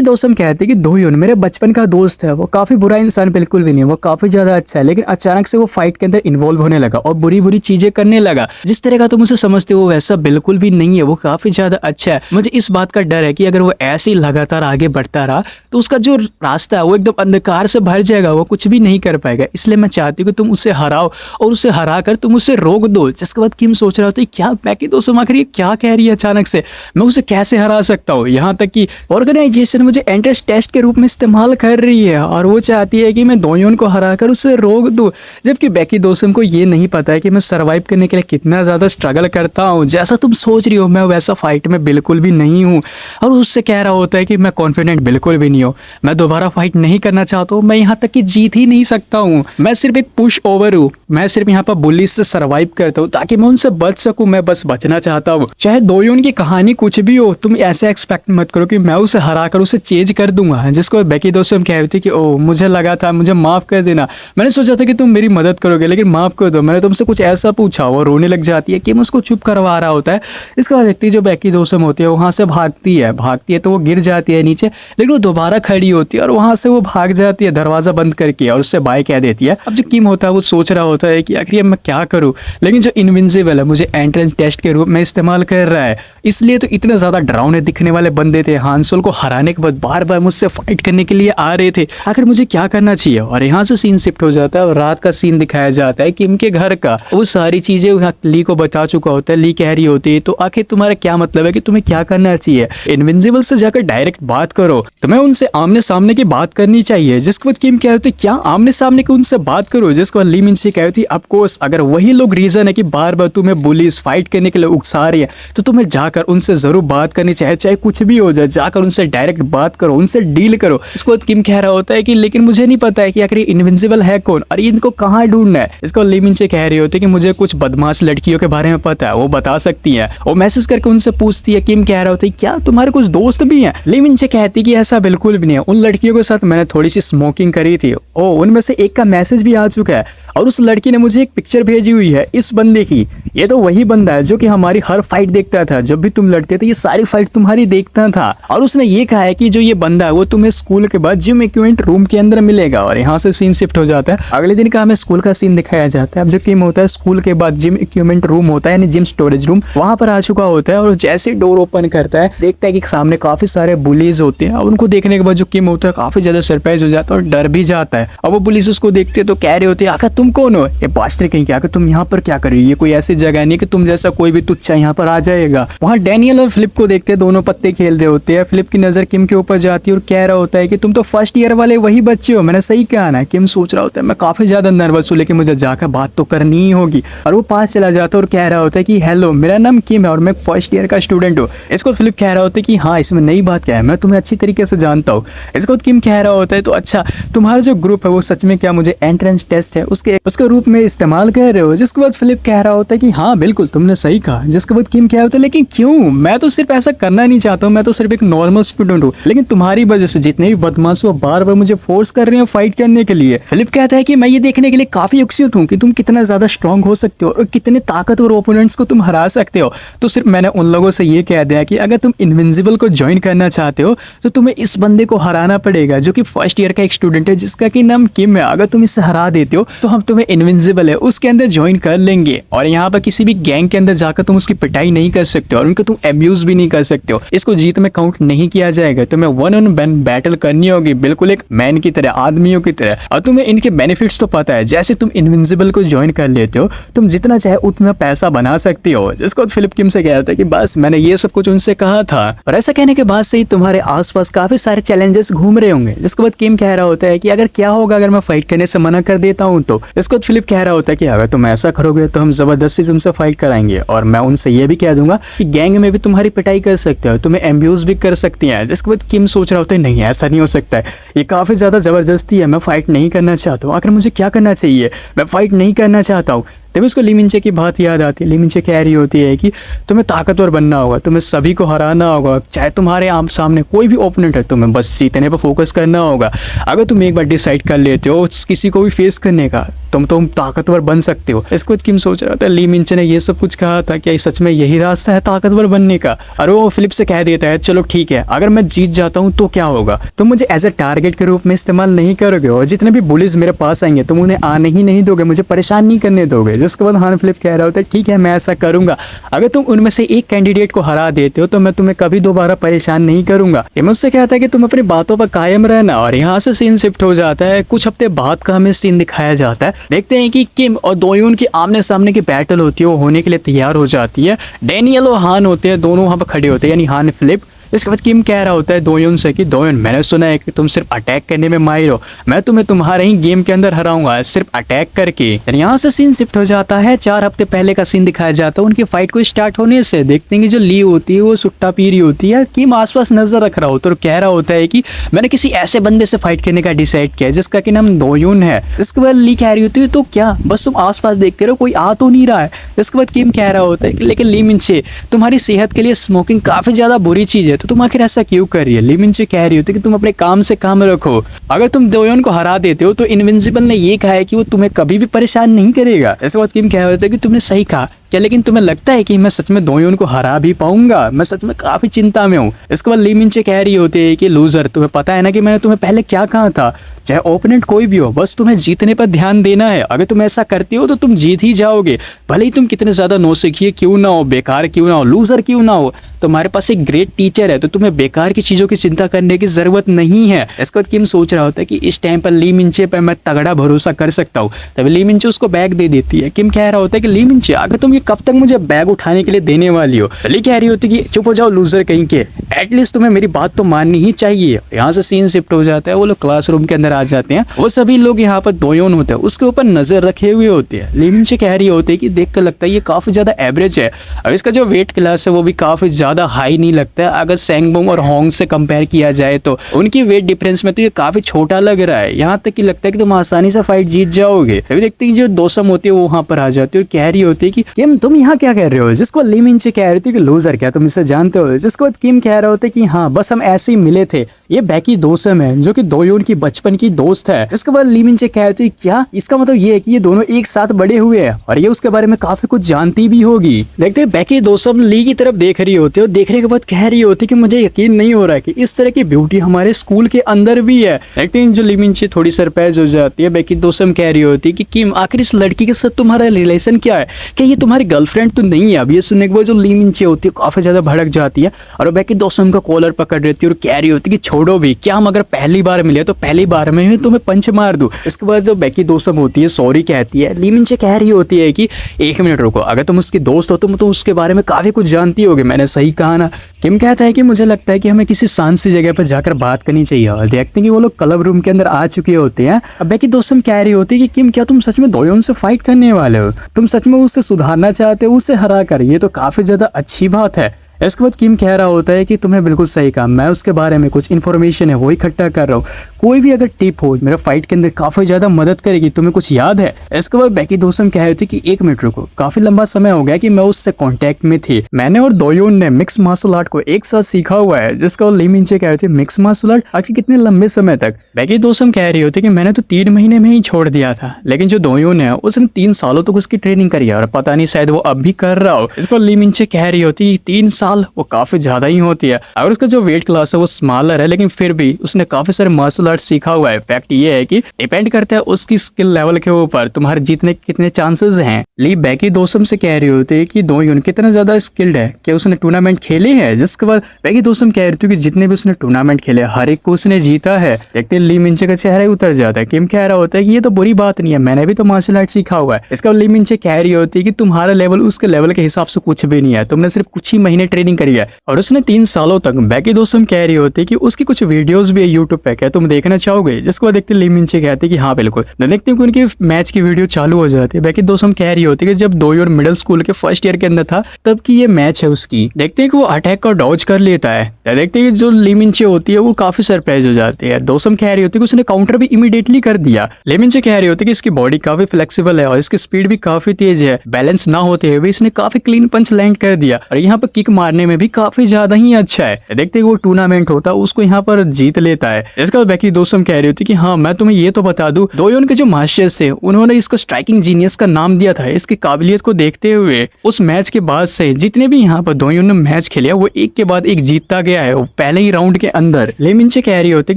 दोसम कहते हैं कि दोयोन मेरे बचपन का दोस्त है, वो काफी बुरा इंसान बिल्कुल भी नहीं है, वो काफी ज्यादा अच्छा है, लेकिन अचानक से वो फाइट के अंदर इन्वॉल्व होने लगा और बुरी बुरी चीजें करने लगा। जिस तरह का तुम उसे समझते हो वैसा बिल्कुल भी नहीं है, वो काफी ज्यादा अच्छा है। मुझे इस बात का डर है कि अगर वो ऐसे ही लगातार आगे बढ़ता रहा तो उसका जो रास्ता है वो एकदम अंधकार से भर जाएगा, वो कुछ भी नहीं कर पाएगा। इसलिए मैं चाहती हूँ कि तुम उसे हराओ और उसे हरा कर तुम उसे रोक दो। जिसके बाद किम सोच रहा होता है क्या बैकी दोसम आखिर ये क्या कह रही है अचानक से, मैं उसे कैसे हरा सकता हूँ? यहाँ तक कि ऑर्गेनाइजेशन मुझे एंट्रेंस टेस्ट के रूप में इस्तेमाल कर रही है और वो चाहती है कि मैं दोयोन को हरा कर उसे रोक दूं, जबकि बैकी दोसम को ये नहीं पता है कि मैं सरवाइव करने के लिए कितना ज्यादा स्ट्रगल करता हूँ। जैसा तुम सोच रही हो मैं वैसा फाइट में बिल्कुल भी नहीं हूँ। और उससे कह रहा होता है कि मैं कॉन्फिडेंट बिल्कुल भी नहीं हूँ, मैं दोबारा फाइट नहीं करना चाहता हूँ, मैं यहाँ तक कि जीत ही नहीं सकता हूँ, मैं सिर्फ एक पुश ओवर हूँ, मैं सिर्फ यहाँ पर बुलीज से सर्वाइव करता हूँ ताकि मैं उनसे बच सकूँ, मैं बस बचना चाहता हूँ। चाहे दोयोन की कहानी कुछ भी हो, तुम ऐसे एक्सपेक्ट मत करो कि मैं उसे हरा कर उसे चेंज कर दूंगा। जिसको बैकी दोसम कहती थी कि ओ मुझे लगा था, मुझे माफ कर देना, मैंने सोचा था कि तुम मेरी मदद करोगे लेकिन माफ कर दो, मैंने तुमसे कुछ ऐसा पूछा। वो रोने लग जाती है, किम उसको चुप करवा रहा होता है। इसके बाद देखती जो बैकी दोसम होती है वहां से भागती है तो वो गिर जाती है नीचे, लेकिन वो दोबारा खड़ी होती है और वहां से वो भाग जाती है दरवाजा बंद करके और उससे बाय कह देती है। अब जो किम होता है वो सोच रहा होता है कि आखिर मैं क्या करूं, लेकिन जो इनविंसिबल है मुझे एंट्रेंस टेस्ट के रूप में इस्तेमाल कर रहा है, इसलिए तो इतने ज्यादा डरावने दिखने वाले बंदे थे हांसोल को हराने के बाद बार बार मुझसे फाइट करने के लिए आ रहे थे। आखिर मुझे क्या करना चाहिए? और यहाँ से सीन शिफ्ट हो जाता है और रात का सीन दिखाया जाता है किम के घर का। वो सारी चीजें ली को बता चुका होता है। ली कह रही होती है तो आखिर तुम्हारा क्या मतलब है कि तुम्हें क्या करना चाहिए? इनविंसिबल से जाकर डायरेक्ट बात करो, तुम्हें उनसे आमने सामने की बात करनी चाहिए। जिसके बाद किम कह रही थी क्या आमने सामने की उनसे बात करो? जिसके बाद ली मिनसी कह रही थी ऑफ कोर्स, अगर वही लोग रीजन है कि बार बार तुम्हें बुलीज फाइट करने के लिए उकसा रही है तो तुम्हें जाकर उनसे जरूर बात करनी चाहिए, चाहे कुछ भी हो जाए, जाकर उनसे डायरेक्ट बात करो, उनसे डील करो। इसको किम कह रहा होता है कि लेकिन मुझे नहीं पता है कि आखिर इनविंसिबल है कौन और इनको कहाँ ढूंढना है। इसको ली मिनसी कह रही होती है कि मुझे कुछ बदमाश लड़कियों के बारे में पता है, वो बता सकती है। वो मैसेज करके उनसे पूछती है। किम कह रहा होता है क्या तुम्हारे कुछ दोस्त भी हैं? ली मिनसी कहती कि ऐसा बिल्कुल भी नहीं है, उन लड़कियों के साथ मैंने थोड़ी सी स्मोकिंग करी थी, ओ उनमें से एक का मैसेज भी आ चुका है और उस लड़की ने मुझे एक पिक्चर भेजी हुई है इस बंदे की। ये तो वही बंदा है जो कि हमारी हर फाइट देखता था, जब भी तुम लड़ते थे ये सारी फाइट तुम्हारी देखता था। और उसने ये कहा है कि जो ये बंदा है वो तुम्हें स्कूल के बाद जिम इक्विपमेंट रूम के अंदर मिलेगा। और यहाँ से सीन शिफ्ट हो जाता है, अगले दिन का हमें स्कूल का सीन दिखाया जाता है। अब जो किम होता है स्कूल के बाद जिम इक्विपमेंट रूम होता है यानी जिम स्टोरेज रूम, वहां पर आ चुका होता है और जैसे डोर ओपन करता है देखता है कि सामने काफी सारे बुलीज होते हैं और उनको देखने के बाद जो किम होता है काफी ज्यादा सरप्राइज हो जाता है और डर भी जाता है। और वो पुलिस उसको देखते तो कह रहे होते हैं आखिर तुम कौन हो? ये बास्टर कहीं क्या, आखिर तुम यहाँ पर क्या कर रही हो? ये कोई ऐसी जगह नहीं कि तुम जैसा कोई भी तुच्चा यहाँ पर आ जाएगा। वहाँ डैनियल और फिलिप को देखते हैं, दोनों पत्ते खेल रहे होते हैं। फिलिप की नजर किम के ऊपर जाती है और कह रहा होता है कि तुम तो फर्स्ट ईयर वाले वही बच्चे हो, मैंने सही कहा ना? किम सोच रहा होता है मैं काफी ज्यादा नर्वस हूँ लेकिन मुझे जाकर बात तो करनी ही होगी। और वो पास चला जाता है और कह रहा होता है कि हेलो मेरा नाम किम है और मैं फर्स्ट ईयर का स्टूडेंट हूँ। इसको फिलिप कह रहा होता है कि हाँ इसमें नई बात क्या है, मैं तुम्हें अच्छी तरीके से जानता हूँ। इसको किम कह रहा होता है तो अच्छा तुम्हारा जो ग्रुप है वो सच में क्या मुझे एंट्रेंस टेस्ट है उसके रूप में इस्तेमाल कर रहे हो? जिसके बाद फिलिप कह रहा होता है कि हाँ बिल्कुल तुमने सही कहा। जिसके बाद किम कह होता है लेकिन क्यों? मैं तो सिर्फ ऐसा करना नहीं चाहता हूँ, मैं तो सिर्फ एक नॉर्मल स्टूडेंट हूँ, लेकिन तुम्हारी वजह से जितने भी बदमाश वो बार बार मुझे फोर्स कर रहे हैं फाइट करने के लिए। फिलिप कहता है कि मैं ये देखने के लिए काफी उत्सुक हूँ कि तुम कितना ज्यादा स्ट्रांग हो सकते हो और कितने ताकतवर ओपोनेंट्स को तुम हरा सकते हो। तो सिर्फ मैंने उन लोगों से ये कह दिया कि अगर तुम इनविंसिबल को ज्वाइन करना चाहते हो तो तुम्हें इस बंदे को हराना पड़ेगा जो कि फर्स्ट ईयर का एक स्टूडेंट है जिसका कि नाम किम है। अगर तुम इसे हरा देते हो तो हम तुम्हें इनविंसिबल है उसके अंदर ज्वाइन कर लेंगे और यहाँ पर किसी भी गैंग के अंदर जाकर तुम उसकी पिटाई नहीं कर सकते और उनको तुम अब्यूज भी नहीं कर सकते हो। इसको जीत में काउंट नहीं किया जाएगा। तुम्हें 1-on-1 बैटल करनी होगी बिल्कुल एक मैन की तरह, आदमियों की तरह। और तुम्हें इनके बेनिफिट्स तो पता है। जैसे तुम इनविंसिबल को ज्वाइन कर लेते हो तुम जितना चाहे उतना पैसा बना सकते हो। जिसको फिलिप किम से कहता है कि बस मैंने ये सब कुछ उनसे कहा था। और ऐसा कहने के बाद से ही तुम्हारे आसपास काफी सारे चैलेंजेस घूम रहे होंगे। जिसके बाद किम कह रहा होता है कि अगर क्या होगा अगर मैं फाइट करने से मना कर देता हूँ तो। इसके बाद फिलिप कह रहा होता है कि अगर तुम ऐसा करोगे तो हम जबरदस्ती तुमसे फाइट कराएंगे और मैं उनसे ये भी कह दूंगा कि गैंग में भी तुम्हारी पिटाई कर सकते हो, तुम्हें एम्ब्यूज भी कर सकती हैं। जिसके बाद किम सोच रहा होता है नहीं ऐसा नहीं हो सकता है, ये काफी ज्यादा जबरदस्ती है, मैं फाइट नहीं करना चाहता हूँ। आखिर मुझे क्या करना चाहिए, मैं फाइट नहीं करना चाहता हूँ। तभी उसको ली मिंचे की बात याद आती है। ली मिंचे कह रही होती है कि तुम्हें ताकतवर बनना होगा, तुम्हें सभी को हराना होगा, चाहे तुम्हारे आम सामने कोई भी ओपोनेंट है, तुम्हें बस जीतने पर फोकस करना होगा। अगर तुम एक बार डिसाइड कर लेते हो किसी को भी फेस करने का तुम ताकतवर बन सकते हो। इसको किम सोच रहा था ली मिंचे ने ये सब कुछ कहा था, क्या सच में यही रास्ता है ताकतवर बनने का। और वो फिलिप से कह देता है चलो ठीक है अगर मैं जीत जाता हूँ तो क्या होगा, तुम मुझे एज ए टारगेट के रूप में इस्तेमाल नहीं करोगे और जितने भी बुलिस मेरे पास आएंगे तुम उन्हें आने ही नहीं दोगे, मुझे परेशान नहीं करने दोगे। जिसके बाद हान फिलिप कह रहा होता है ठीक है मैं ऐसा करूंगा, अगर तुम उनमें से एक कैंडिडेट को हरा देते हो तो मैं तुम्हें कभी दोबारा परेशान नहीं करूंगा। ये मुझसे कहता है कि तुम अपनी बातों पर कायम रहना। और यहाँ से सीन शिफ्ट हो जाता है। कुछ हफ्ते बाद का हमें सीन दिखाया जाता है। देखते हैं कि किम और दोयोन की आमने सामने की बैटल होती है, वो होने के लिए तैयार हो जाती है। डैनियल और हान होते हैं, दोनों वहां पर खड़े होते हैं, यानी हान फिलिप। इसके बाद किम कह रहा होता है दोयोन से कि दोयोन मैंने सुना है कि तुम सिर्फ अटैक करने में माहिर हो, मैं तुम्हें तुम्हारे ही गेम के अंदर हराऊंगा सिर्फ अटैक करके। यहाँ से सीन शिफ्ट हो जाता है। 4 हफ्ते पहले का सीन दिखाया जाता है। उनकी फाइट को स्टार्ट होने से देखते हैं कि जो ली होती है वो सुट्टा पी रही होती है। किम आसपास नजर रख रहा होता है और कह रहा होता है कि मैंने किसी ऐसे बंदे से फाइट करने का डिसाइड किया जिसका कि नाम दोयोन है। इसके बाद ली कह रही होती है तो क्या बस तुम आसपास देखते रहो, कोई आ तो नहीं रहा है। इसके बाद किम कह रहा होता है लेकिन ली मिंचे तुम्हारी सेहत के लिए स्मोकिंग काफी ज्यादा बुरी चीज है, तो तुम आखिर ऐसा क्यों कर रही है। ली मिंचे कह रही होती है कि तुम अपने काम से काम रखो, अगर तुम दोयोन को हरा देते हो तो इनविंसिबल ने ये कहा है कि वो तुम्हें कभी भी परेशान नहीं करेगा। ऐसे बात किम कह रहा होता है कि तुमने सही कहा क्या, लेकिन तुम्हें लगता है कि मैं सच में दोयोन को हरा भी पाऊंगा, मैं सच में काफी चिंता में हूँ। इसके बाद ली मिंचे कह रही होती है कि लूजर तुम्हें पता है ना कि मैंने तुम्हें पहले क्या कहा था, चाहे ओपोनेंट कोई भी हो बस तुम्हें जीतने पर ध्यान देना है। अगर तुम ऐसा करते हो तो तुम जीत ही जाओगे, भले ही तुम कितने ज्यादा नौसिखिए क्यों ना हो, बेकार क्यों ना हो, लूजर क्यों ना हो, तुम्हारे पास एक ग्रेट टीचर है तो तुम्हें बेकार की चीजों की चिंता करने की जरूरत नहीं है। इसके बाद किम सोच रहा होता है कि इस टाइम पर ली मिंचे पर मैं तगड़ा भरोसा कर सकता हूँ। तभी ली मिंचे उसको बैग दे देती है। किम कह रहा होता है कि ली मिंचे अगर तुम ये कब तक मुझे बैग उठाने के लिए देने वाली हो। ली कह रही होती है कि चुप हो जाओ लूजर कहीं के, एटलीस्ट तुम्हें मेरी बात तो माननी ही चाहिए। यहाँ से सीन शिफ्ट हो जाता है। वो लोग क्लासरूम के अंदर आ जाते हैं। वो सभी लोग यहाँ पर दोयोन होते हैं उसके ऊपर नजर रखे हुए होते हैं। ली मिंचे कह रही होती है कि देख कर लगता है ये काफी ज्यादा एवरेज है, अब इसका जो वेट क्लास है वो भी काफी ज्यादा हाई नहीं लगता है। अगर सैंगबोंग और होंग से कंपेयर किया जाए तो उनकी वेट डिफरेंस में तो ये काफी छोटा लग रहा है। यहाँ तक कि लगता है कि तुम आसानी से फाइट जीत जाओगे। अभी देखते हैं जो दोसम होती है वो वहां पर आ जाती है और कह रही होती है कि किम तुम यहाँ क्या कह रहे हो। जिसको ली मिंचे कह रही थी कि लूजर क्या तुम इसे जानते हो। जिसके बाद किम कह रहा होता है कि हाँ बस हम ऐसे ही मिले थे, ये बैकी दोसम है जो कि दोयोन की बचपन की दोस्त है। इसके बाद ली मिंचे कह रही थी क्या, इसका मतलब ये है कि ये दोनों एक साथ बड़े हुए हैं और ये उसके बारे में काफी कुछ जानती भी होगी। देखते हैं बैकी दोसम ली की तरफ देख रही होती है और देखने के बाद कह रही होती है कि मुझे यकीन नहीं हो रहा है कि इस तरह की ब्यूटी हमारे स्कूल के अंदर भी है। देखते हैं जो ली मिंचे थोड़ी सरप्राइज हो जाती है। बैकी दोसम कह रही होती है कि किम आखिर इस लड़की के साथ तुम्हारा रिलेशन क्या है, क्या ये तुम्हारी गर्लफ्रेंड तो नहीं है। अब ये सुनने के बाद जो ली मिंचे होती है काफी ज्यादा भड़क जाती है और बैकी दोसम का कॉलर पकड़ रहती है और कह रही होती है कि छोड़ो भी, क्या हम अगर पहली बार मिले तो पहली बार में ही तुम्हें पंच मार दूं। इसके बाद जो बैकी दोसम होती है सॉरी कहती है। ली मिंचे कह रही होती है कि 1 मिनट रुको, अगर तुम उसकी दोस्त हो तो उसके बारे में काफी कुछ जानती होगी, मैंने सही कहा ना। किम कहता है कि मुझे लगता है कि हमें किसी शांत सी जगह पर जाकर बात करनी चाहिए। और देखते हैं कि वो लोग क्लब रूम के अंदर आ चुके होते हैं। अब बैकी दोसम कह रही होती है कि किम क्या तुम सच में दोयोन से फाइट करने वाले हो, तुम सच में उससे सुधारना चाहते हो, उसे हरा कर, ये तो काफी ज्यादा अच्छी बात है। इसके बाद किम कह रहा होता है कि तुमने बिल्कुल सही कहा, मैं उसके बारे में कुछ इन्फॉर्मेशन है वो इकट्ठा कर रहा हूँ, कोई भी अगर टिप हो मेरा फाइट के अंदर काफी ज्यादा मदद करेगी, तुम्हें कुछ याद है। इसके बाद बैकी दोसम कह रही थी कि 1 मिनट रुको, काफी लंबा समय हो गया कि मैं उससे कांटेक्ट में थी, मैंने और दोयोन ने मिक्स मार्शल आर्ट आर्ट को एक साथ सीखा हुआ है, जिसको ली मिनचे कह रहे थे मिक्स मार्शल आर्ट आखिर कितने लंबे समय तक। बैकी दोसम कह रही होती कि मैंने तो 3 महीने में ही छोड़ दिया था, लेकिन जो दोयोन है उसने 3 सालों तक उसकी ट्रेनिंग करी है और पता नहीं शायद वो अब भी कर रहा हो। इसको ली मिनचे कह रही होती 3 साल वो काफी ज्यादा ही होती है। अगर उसका जो वेट क्लास है वो स्मॉलर है, लेकिन फिर भी उसने काफी सारे मार्शल आर्ट सीखा हुआ है। फैक्ट ये है कि डिपेंड करता है उसकी स्किल लेवल के ऊपर तुम्हारे जीतने के कितने चांसेस हैं। ली बैकी दोसम से कह रही होती है कि दोयोन कितना ज्यादा स्किल्ड है कि उसने टूर्नामेंट खेले हैं, जिसके बाद बैकी दोसम कह रही थी कि जितने भी उसने टूर्नामेंट खेले हर एक को उसने जीता है। देखते ली मिनचे का चेहरा ही उतर जाता है। किम कह रहा होता है कि ये तो बुरी बात नहीं है, मैंने भी तो मार्शल आर्ट सीखा हुआ है। इसका ली मिनचे कह रही होती है कि तुम्हारा लेवल उसके लेवल के हिसाब से कुछ भी नहीं है, तुमने सिर्फ कुछ ही महीने ट्रेनिंग करी है। और उसने 3 सालों तक। बैकी दोसम कह रही होती है कि उसकी कुछ वीडियोस भी है यूट्यूब पे, क्या तुम देखना चाहोगे? जिसको बाद देखते ली मिनचे कहते हैं कि हाँ बिल्कुल। देखते हैं कि उनकी मैच की वीडियो चालू हो जाती है। बैकी दोसम कह रही होती है कि जब दोयोन मिडिल स्कूल के फर्स्ट ईयर के अंदर था तब की ये मैच है उसकी। देखते हैं कि वो अटैक का डॉज कर लेता है। देखते हैं कि जो ली मिनचे होती है वो काफी सरप्राइज हो जाती है। दोसम कह रही होती है कि उसने काउंटर भी इमीडिएटली कर दिया। ली मिनचे कह रही होती है कि इसकी बॉडी काफी फ्लेक्सिबल है और इसकी स्पीड भी काफी तेज है। बैलेंस ना होते हुए इसने काफी क्लीन पंच लैंड कर दिया और यहाँ पर किक मारने में भी काफी ज्यादा ही अच्छा है। देखते हैं वो टूर्नामेंट होता है उसको यहाँ पर जीत लेता है। इसका बैकी दोसम कह रही होती है कि हाँ मैं तुम्हें ये तो बता दूं, दोयोन के जो मास्टर्स थे उन्होंने इसको स्ट्राइकिंग जीनियस का नाम दिया था। इसकी काबिलियत को देखते हुए उस मैच के बाद से जितने भी यहाँ पर दोयोन ने मैच खेले वो एक के बाद एक जीतता गया है, वो पहले ही राउंड के अंदर। ली मिनचे कह रही होती है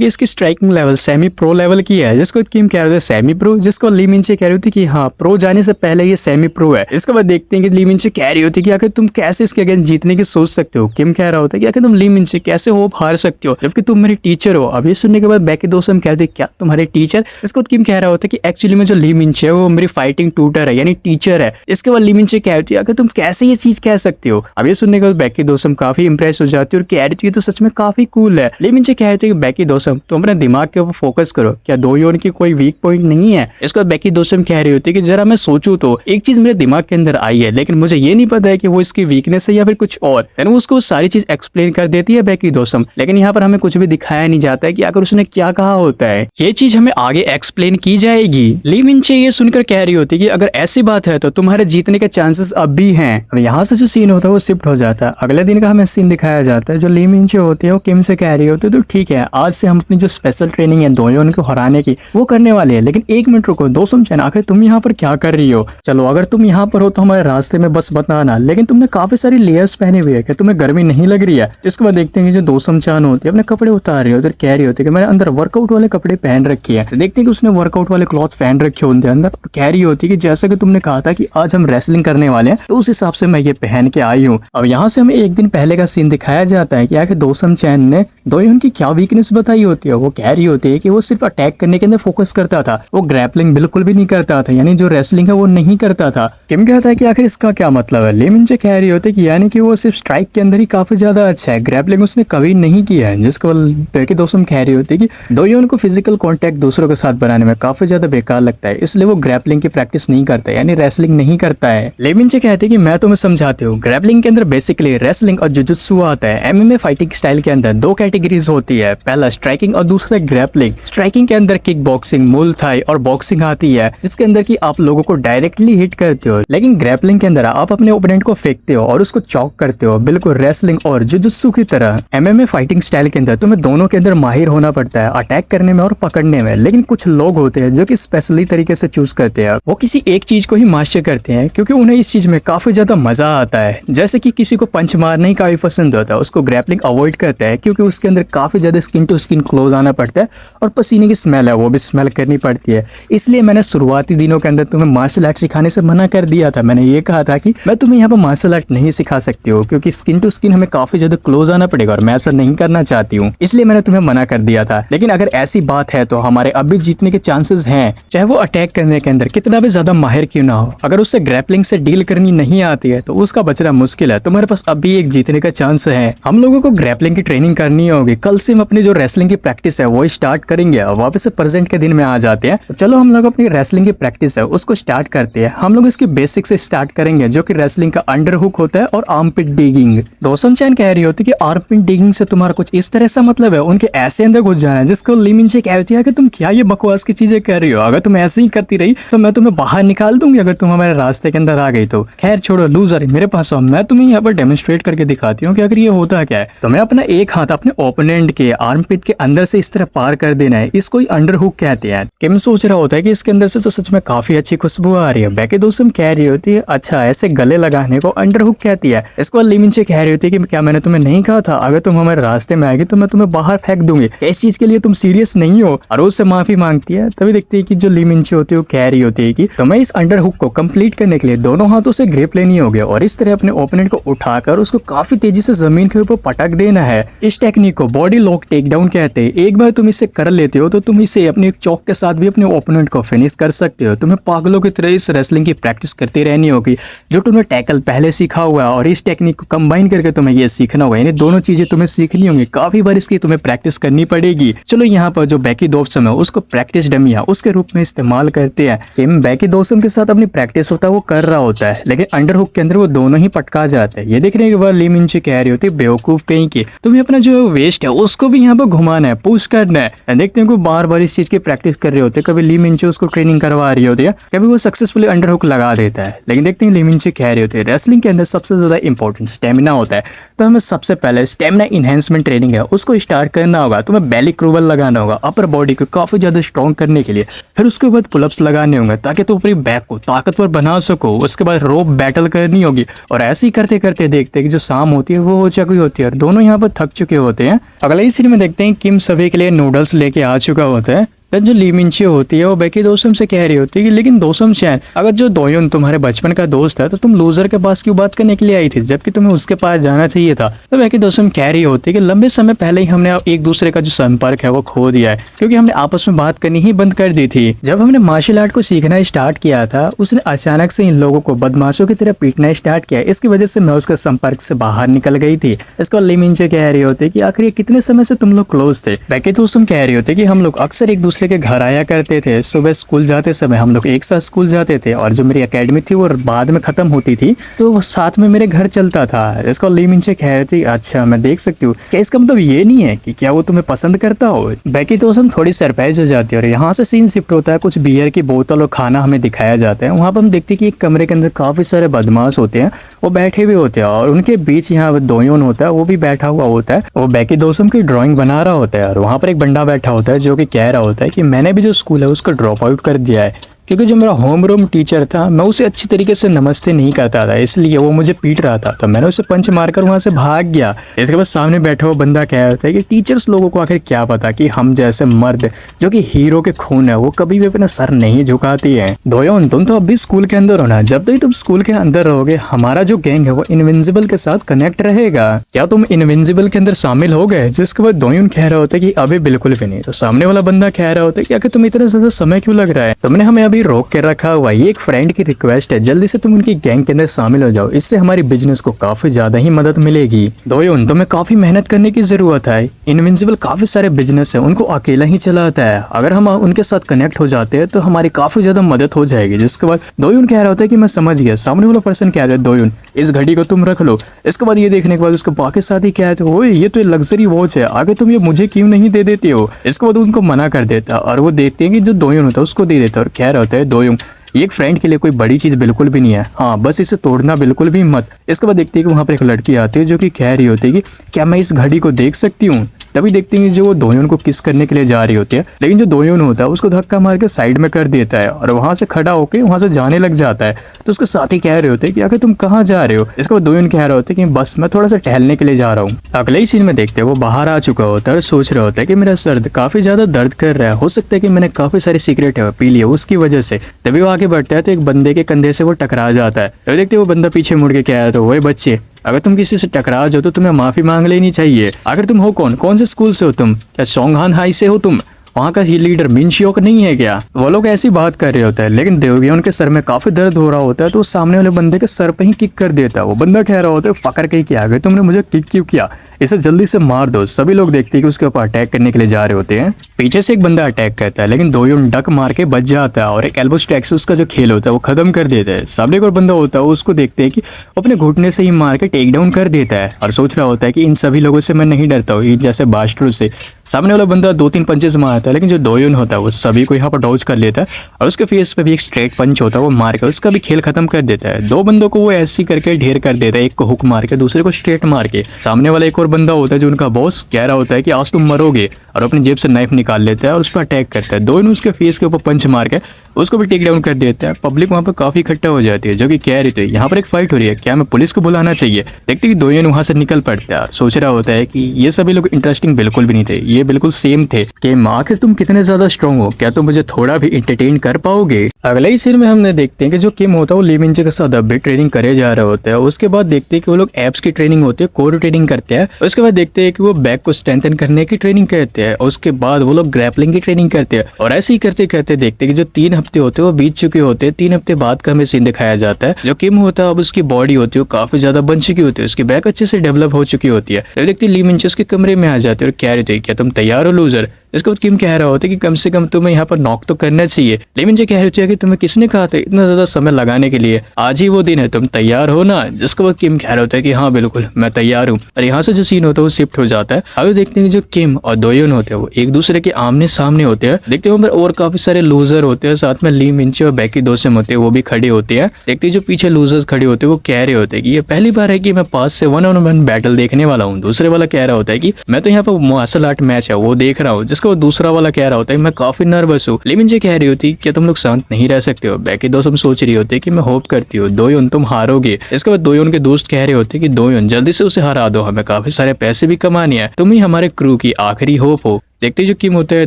कि इसकी striking level semi pro level की है, जिसको किम कह रहे थे सेमी प्रो, जिसको ली मिनचे कह रही होती कि हाँ प्रो जाने से पहले ये सेमी प्रो है। इसके बाद देखते हैं कि ली मिनचे कह रही होती है कि आखिर तुम कैसे इसके अगेंस्ट जीतने की सोच सकते हो। किम कह रहा होता है कि आखिर तुम ली मिनचे कैसे होप हार सकते हो जबकि तुम मेरी टीचर हो। अब ये सुनने के बाद बैकी दोसम कहते क्या तुम्हारे टीचर? इसके बाद किम कह रहा होता है कि एक्चुअली में जो ली मिनचे है वो मेरी फाइटिंग ट्यूटर है यानी टीचर है। इसके बाद ली मिनचे कहती है आखिर तुम कैसे ये चीज कह सकते हो। अब ये सुनने के बाद बैकी दोसम काफी इंप्रेस हो जाती है और कह रही थी तो सच में काफी कूल है। ली मिनचे कहते हैं कि बैकी दोसम तुम अपने दिमाग के ऊपर फोकस करो, क्या दोयोन की कोई वीक पॉइंट नहीं है? इसके बाद बैकी दोसम कह रही होती है कि जरा मैं सोचूं तो एक चीज मेरे दिमाग के अंदर आई है, लेकिन मुझे ये नहीं पता है कि वो इसकी वीकनेस है या फिर कुछ और। वो उसको सारी चीज एक्सप्लेन कर देती है बैकी दोसम, लेकिन यहाँ पर हमें कुछ भी दिखाया नहीं जाता है कि आखिर उसने क्या कहा होता है। ये चीज हमें आगे एक्सप्लेन की जाएगी। ली मिनचे ये सुनकर कह रही होती है कि अगर ऐसी बात है तो तुम्हारे जीतने के चांसेस अब भी हैं। अब यहाँ से जो सीन होता है वो शिफ्ट हो जाता है। अगले दिन का हमें सीन दिखाया जाता है। जो ली मिनचे होती है वो किम से कह रही होती है तो ठीक है आज से हम अपनी जो स्पेशल ट्रेनिंग है दोयोन को हराने की वो करने वाले हैं, लेकिन 1 मिनट रुको। दोसम चैन आखिर तुम यहाँ पर क्या कर रही हो? चलो अगर तुम यहाँ पर हो तो हमारे रास्ते में बस बताना, लेकिन तुमने काफी सारी लेयर्स पहने हुए है, क्या तुम्हें गर्मी नहीं लग रही है? जिसके बाद देखते हैं कि जो दोसम चान होती है अपने कपड़े उतार रही है, उधर कह रही होती है कि मैंने अंदर वर्कआउट वाले कपड़े पहन रखे हैं। देखते हैं कि उसने वर्कआउट वाले क्लॉथ पहन रखे होते अंदर और कह रही होती है कि जैसा कि तुमने कहा था कि आज हम रेसलिंग करने वाले हैं तो उस हिसाब से मैं ये पहन के आई हूँ। अब यहाँ से हमें एक दिन पहले का सीन दिखाया जाता है कि आखिर दोसम चैन ने दोयोन की क्या वीकनेस बताई होती है। वो कह रही होती है कि वो सिर्फ अटैक करने के अंदर फोकस करता था, वो ग्रैपलिंग बिल्कुल भी नहीं करता था, यानी जो रेसलिंग है वो नहीं करता था। किम कहता है कि आखिर इसका क्या मतलब है? ली मिनचे कह रही होती है कि यानी कि वो सिर्फ स्ट्राइक के अंदर ही काफी ज्यादा अच्छा है, ग्रैपलिंग उसने कभी नहीं किया है। जिसको बैकी दोसम कह रही होती है कि दोयोन को फिजिकल कांटेक्ट दूसरों के साथ बनाने में काफी ज्यादा बेकार लगता है, इसलिए वो ग्रैपलिंग की प्रैक्टिस नहीं करता यानी रेसलिंग नहीं करता है। ली मिनचे कहती है कि मैं तुम्हें समझाती हूँ। ग्रैपलिंग के अंदर बेसिकली रेसलिंग और जुजुत्सु आता है। एमएमए फाइटिंग स्टाइल के अंदर 2 कैटेगरीज होती है, पहला स्ट्राइकिंग और दूसरा ग्रैपलिंग। स्ट्राइकिंग के अंदर किक बॉक्सिंग, मुल थाई और बॉक्सिंग आती है, जिसके अंदर की आप लोगों को डायरेक्टली हिट करते हो, लेकिन ग्रैपलिंग के अंदर आप अपने ओपोनेंट को फेंकते हो और उसको चॉक करते हो, बिल्कुल रेसलिंग और जुजुत्सु की तरह। एमएमए फाइटिंग स्टाइल के अंदर तुम्हें दोनों के अंदर माहिर होना पड़ता है, अटैक करने में और पकड़ने में, लेकिन कुछ लोग होते हैं जो कि स्पेशली तरीके से चूज करते हैं, वो किसी एक चीज को ही मास्टर करते हैं क्योंकि उन्हें इस चीज में काफी ज्यादा मजा आता है। जैसे कि किसी को पंच मारना ही काफी पसंद होता है, उसको ग्रैपलिंग अवॉइड करता है क्योंकि उसके अंदर काफी ज्यादा स्किन टू स्किन क्लोज आना पड़ता है और पसीने की स्मेल है वो भी स्मेल करनी पड़ती है। इसलिए मैंने शुरुआती दिनों के अंदर तुम्हें मार्शल आर्ट सिखाने से मना कर दिया था। मैंने ये कहा था कि मैं तुम्हें यहाँ पर मार्शल आर्ट नहीं सिखा सकती हूँ क्योंकि स्किन टू स्किन हमें काफी ज्यादा क्लोज आना पड़ेगा और मैं ऐसा नहीं करना चाहती हूँ, इसलिए मैंने तुम्हें मना कर दिया था। लेकिन अगर ऐसी बात है तो हमारे अब भी जीतने के चांसेस हैं, चाहे वो अटैक करने के अंदर कितना भी ज्यादा माहिर क्यों ना हो। अगर उससे ग्रैपलिंग से डील करनी नहीं आती है तो उसका बचना मुश्किल है, तुम्हारे पास अब भी एक जीतने का चांस है। हम लोगों को ग्रैपलिंग की ट्रेनिंग करनी होगी। कल से हम अपनी जो रेसलिंग की प्रैक्टिस है वो स्टार्ट करेंगे। वापस से प्रेजेंट के दिन में आ जाते हैं, तो चलो हम लोग अपनी रेसलिंग की प्रैक्टिस है उसको स्टार्ट करते हैं। हम लोग इसकी बेसिक से स्टार्ट करेंगे जो कि रेसलिंग का अंडर हुक होता है और आर्मपिट डिगिंग। दोसम चैन कह रही होती है कि आर्मपिट डिगिंग से तुम्हारा कुछ इस तरह सा मतलब है उनके ऐसे अंदर घुस जाना है, जिसको ली मिनचे कहती है कि तुम क्या ये बकवास की चीजें कर रही हो, अगर तुम ऐसे ही करती रही तो मैं तुम्हें बाहर निकाल दूंगी अगर तुम हमारे रास्ते के अंदर आ गई तो। खैर छोड़ो लूजर, मेरे पास आओ, मैं तुम्हें यहाँ पर डेमोन्स्ट्रेट करके दिखाती हूँ चाहती हूँ कि अगर ये होता क्या है, तो मैं अपना एक हाथ अपने ओपोनेंट के आर्मपिट के अंदर से इस तरह पार कर देना है। इसको ही अंडर हुक कहते हैं। किम सोच रहा होता है कि इसके अंदर से तो सच में काफी अच्छी खुशबू आ रही है। बैकी दोस्तम कह रही होती है अच्छा ऐसे गले लगाने को अंडर हुक कहती है। इसके बाद ली मिनचे कह रही होती है कि क्या मैंने तुम्हें नहीं कहा था अगर तुम हमारे रास्ते में आएगी तो मैं तुम्हें बाहर फेंक दूंगी, इस चीज के लिए तुम सीरियस नहीं हो, और उससे माफी मांगती है। तभी देखती है कि जो ली मिनचे होती है वो कह रही होती है कि तुम्हें इस अंडर हुक को कंप्लीट करने के लिए दोनों हाथों से ग्रिप लेनी होगी और इस तरह अपने ओपोनेंट को उठाकर उसको काफी तेजी से जमीन के ऊपर पटक देना है। इस टेक्निक को बॉडी लॉक टेक डाउन कहते हैं। एक बार तुम इसे कर लेते हो तो तुम इसे अपने चौक के साथ भी अपने ओपोनेंट को फिनिश कर सकते हो। तुम्हें पागलों की तरह इस रेसलिंग की प्रैक्टिस करती रहनी होगी जो तुमने टैकल पहले सीखा हुआ है, और इस टेक्निक को कंबाइन करके तुम्हें ये सीखना होगा। यानी दोनों चीजें तुम्हें सीखनी होंगी, काफी बार इसकी तुम्हें प्रैक्टिस करनी पड़ेगी। चलो यहाँ पर जो बैकी दोस्तम है उसको प्रैक्टिस डमी है उसके रूप में इस्तेमाल करते हैं। किम बैकी दोस्तम के साथ अपनी प्रैक्टिस होता है वो कर रहा होता है, लेकिन अंडर हुक के अंदर वो दोनों ही पटका जाते हैं। ये देखने के बाद ली मिनचे कह रही होती है बेवकूफ कहीं की, तुम्हें अपना जो वेस्ट है उसको भी यहाँ पर घुमाना है, पुश करना है। देखते हैं कि बार बार इस चीज की प्रैक्टिस कर रहे होते हैं। कभी ली मिनचे उसको ट्रेनिंग करवा रही होती है, कभी वो सक्सेसफुली अंडर हुक लगा देता है। लेकिन देखते हैं ली मिनचे कह रही होती है रेसलिंग के अंदर सबसे ज्यादा इंपॉर्टेंट स्टेमिना होता है, तो हमें सबसे पहले स्टेमिना इनहेंसमेंट ट्रेनिंग है उसको स्टार्ट करना होगा। तुम्हें बेली क्रूवल लगाना होगा अपर बॉडी को काफी ज्यादा स्ट्रॉन्ग करने के लिए। फिर उसके बाद पुलअप्स लगाने होंगे ताकि तुम अपनी बैक को ताकतवर बना सको। उसके बाद रोप बैटल करनी होगी, और ऐसे ही करते करते देखते हैं कि जो शाम होती है वो हो चुकी होती है और दोनों यहाँ पर थक चुके होते हैं। अगले ही सीन में देखते हैं किम सभी के लिए नूडल्स लेके आ चुका होता है। जो ली मिनचे होती है वो बैकी दोस्तम से कह रही होती है कि लेकिन दोस्तम चैन, अगर जो दोयुन तुम्हारे बचपन का दोस्त है तो तुम लूजर के पास क्यों बात करने के लिए आई थी जबकि तुम्हें उसके पास जाना चाहिए था। तो बैकी दोस्तम कह रही होती है कि लंबे समय पहले ही हमने एक दूसरे का जो संपर्क है वो खो दिया है, क्योंकि हमने आपस में बात करनी ही बंद कर दी थी। जब हमने मार्शल आर्ट को सीखना स्टार्ट किया था उसने अचानक से इन लोगों को बदमाशों की तरह पीटना स्टार्ट किया, इसकी वजह से मैं उसके संपर्क से बाहर निकल गई थी। इसको ली मिनचे कह रही होती है कि आखिर कितने समय से तुम लोग क्लोज थे। बैकी दोस्तम कह रही होती है कि हम लोग अक्सर एक दूसरे के घर आया करते थे, सुबह स्कूल जाते समय हम लोग एक साथ स्कूल जाते थे, और जो मेरी एकेडमी थी वो बाद में खत्म होती थी तो वो साथ में मेरे घर चलता था। इसको ली मिनचे कह रही थी अच्छा मैं देख सकती हूँ, क्या इसका मतलब ये नहीं है कि क्या वो तुम्हें पसंद करता हो। बैकी दोस्तम थोड़ी सरप्राइज हो जाती है और यहाँ से सीन शिफ्ट होता है, कुछ बियर की बोतल और खाना हमें दिखाया जाता है। वहाँ पर हम देखते हैं कि एक कमरे के अंदर काफी सारे बदमाश होते हैं, वो बैठे हुए होते हैं और उनके बीच यहाँ दोयुन होता है वो भी बैठा हुआ होता है। वो बैकी दोस्तम की ड्राइंग बना रहा होता है और वहाँ पर एक बंदा बैठा होता है जो कि कह रहा होता है कि मैंने भी जो स्कूल है उसको ड्रॉप आउट कर दिया है, क्योंकि जो मेरा होम रूम टीचर था मैं उसे अच्छी तरीके से नमस्ते नहीं करता था, इसलिए वो मुझे पीट रहा था तो मैंने उसे पंच मारकर वहां से भाग गया। इसके बाद सामने बैठा हुआ बंदा कह रहा था कि टीचर्स लोगों को आखिर क्या पता कि हम जैसे मर्द जो कि हीरो के खून है वो कभी भी अपना सर नहीं झुकाती है। दोयुन तुम तो अभी स्कूल के अंदर हो ना, जब तक तुम स्कूल के अंदर रहोगे हमारा जो गैंग है वो इनविंसिबल के साथ कनेक्ट रहेगा। क्या तुम इनविंसिबल के अंदर शामिल हो गए। जिसके बाद दोयुन कह रहा होता है कि अभी बिल्कुल भी नहीं। तो सामने वाला बंदा कह रहा होता है कि आखिर तुम इतना ज्यादा समय क्यों लग रहा है, तुमने हमें अभी रोक के रखा हुआ, ये एक फ्रेंड की रिक्वेस्ट है, जल्दी से तुम उनकी गैंग के अंदर शामिल हो जाओ, इससे हमारी बिजनेस को काफी ज्यादा ही मदद मिलेगी। दोयुन तुम्हें काफी मेहनत करने की जरूरत है, इनविंसिबल काफी सारे बिजनेस है उनको अकेला ही चलाता है, अगर हम उनके साथ कनेक्ट हो जाते हैं तो हमारी काफी ज्यादा मदद हो जाएगी। जिसके बाद दोयुन कह रहा होता है कि मैं समझ गया। सामने वाला पर्सन कह रहा है दोयुन इस घड़ी को तुम रख लो। इसके बाद ये देखने के बाद उसको बाकी साथी कहते हो ये तो लग्जरी वॉच है, आगे तुम ये मुझे क्यों नहीं दे देते हो। इसके बाद उनको मना कर देता और वो देखते हैं कि जो दोयुन होता है उसको दे देता और कह रहा होता है दोयुन एक फ्रेंड के लिए कोई बड़ी चीज बिल्कुल भी नहीं है, हाँ बस इसे तोड़ना बिल्कुल भी मत। इसके बाद देखते हैं कि वहाँ पर एक लड़की आती है जो कि कह रही होती है कि क्या मैं इस घड़ी को देख सकती हूँ। तभी देखते हैं जो वो दोयुन को किस करने के लिए जा रही होती है, लेकिन जो दोयुन होता है उसको धक्का मार के साइड में कर देता है और वहां से खड़ा होकर वहां से जाने लग जाता है। तो उसके साथी कह रहे होते हैं कि आखिर तुम कहाँ जा रहे हो। इसके बाद दोयुन कह रहा होता है कि बस मैं थोड़ा सा टहलने के लिए जा रहा हूँ। अगले ही सीन में देखते हैं वो बाहर आ चुका होता है और सोच रहा होता है कि मेरा सर काफी ज्यादा दर्द कर रहा है, हो सकता है कि मैंने काफी सारी सिगरेट पी ली है उसकी वजह से। तभी वो आगे बढ़ता है तो एक बंदे के कंधे से वो टकरा जाता है। तो देखते वो बंदा पीछे मुड़ के कह रहा था वही बच्चे अगर तुम किसी से टकरा जाओ तो तुम्हें माफी मांग लेनी चाहिए। अगर तुम हो कौन से स्कूल से हो तुम, क्या सोंगहान हाई से हो तुम, वहाँ का लीडर मिन शियोक नहीं है क्या। वो लोग ऐसी बात कर रहे होते हैं, लेकिन दोयुन के सर में काफी दर्द हो रहा होता है तो सामने वाले बंदे के सर पे ही किक कर देता है। वो बंदा कह रहा होता है फकर कहीं क्या गए तुमने मुझे किक क्यों किया। इसे जल्दी से मार दो। सभी लोग देखते हैं कि उसके ऊपर अटैक करने के लिए जा रहे होते हैं। पीछे से एक बंदा अटैक करता है लेकिन दोयोन डक मार के बच जाता है और एक एल्बो स्ट्राइक से उसका जो खेल होता है वो खत्म कर देता है। सामने एक और बंदा होता है, उसको देखते हैं कि अपने घुटने से ही मार के टेक डाउन कर देता है और सोच रहा होता है कि इन सभी लोगों से मैं नहीं डरता हूँ, इन जैसे बास्टर्ड से। सामने वाला बंदा 2-3 पंचेस मारता है लेकिन जो दोयोन होता है वो सभी को यहाँ पर डॉज कर लेता है और उसके फेस पे भी एक स्ट्रेट पंच होता है, वो मार के उसका भी खेल खत्म कर देता है। दो बंदों को वो ऐसे करके ढेर कर देता है, एक को हुक मार के दूसरे को स्ट्रेट मार के। सामने वाला एक और बंदा होता है जो उनका बॉस कह रहा होता है कि आज तुम मरोगे, और अपनी जेब से नाइफ निकाल लेता है और उस पर अटैक करता है। दोनों उसके फेस के ऊपर पंच मार के उसको भी टेक डाउन कर देता है। पब्लिक वहाँ पर काफी इकट्ठा हो जाती है जो कि कह रही थी यहाँ पर एक फाइट हो रही है, क्या मैं पुलिस को बुलाना चाहिए। देखते कि दोयोन वहाँ से निकल पड़ता है, सोच रहा होता है कि ये सभी लोग इंटरेस्टिंग बिल्कुल भी नहीं थे, ये बिल्कुल सेम थे कि आखिर तुम कितने ज्यादा स्ट्रांग हो, क्या तुम मुझे थोड़ा भी इंटरटेन कर पाओगे। अगले ही सीन में हमने देखते हैं कि जो किम होता है वो ली मिनजे के साथ अब भी ट्रेनिंग करे जा रहा होता है। उसके बाद देखते हैं कि वो लोग एप्स की ट्रेनिंग होती है, कोर ट्रेनिंग करते हैं। उसके बाद देखते हैं कि वो बैक को स्ट्रेंथन करने की ट्रेनिंग करते हैं। उसके बाद वो लोग ग्रैपलिंग की ट्रेनिंग करते हैं और ऐसे ही करते करते देखते हैं कि जो 3 हफ्ते होते हैं वो बीत चुके होते हैं। 3 हफ्ते बाद का हमें सीन दिखाया जाता है। जो किम होता है अब उसकी बॉडी होती है वो काफी ज्यादा बन चुकी होती है, उसकी बैक अच्छे से डेवलप हो चुकी होती है। जब देखते ली मिनजे उसके कमरे में आ जाते हैं और कह रहे थे क्या तुम तैयार हो लूजर। इसके बाद किम कह रहा होता है कि कम से कम तुम्हें यहाँ पर नॉक तो करना चाहिए। ली मिनजे कह रहे थे कि तुम्हें किसने कहा था इतना ज्यादा समय लगाने के लिए, आज ही वो दिन है, तुम तैयार हो ना। जिसके बाद किम कह रहा होता है कि हाँ बिल्कुल मैं तैयार हूँ। और यहाँ से जो सीन होता है वो शिफ्ट हो जाता है। अब देखते हैं जो किम और दोयोन होते हैं वो एक दूसरे के आमने सामने होते हैं। देखते हैं और काफी सारे लूजर होते हैं, साथ में ली मिनजे और बैकी दोसेम होते हैं वो भी खड़े होते हैं। देखते हैं जो पीछे लूजर्स खड़े होते हैं वो कह रहे होते हैं कि ये पहली बार है कि मैं पास से 1-on-1 बैटल देखने वाला हूँ। दूसरे वाला कह रहा होता है कि मैं तो यहाँ पर मार्शल आर्ट मैच है वो देख रहा हूँ। जिसका वो दूसरा वाला कह रहा होता है मैं काफी नर्वस हूँ। ली मिनजे कह रही होती क्या तुम लोग शांत नहीं रह सकते हो। बैकी दोसेम सोच रही होती है कि मैं होप करती हूँ दोयोन तुम हारोगे। इसके बाद दोयोन के दोस्त कह रहे होते हैं कि दोयोन जल्दी से उसे हरा दो, हमें काफी सारे पैसे भी कमाने हैं, तुम ही हमारे क्रू की आखिरी होप हो। देखते जो किम होता है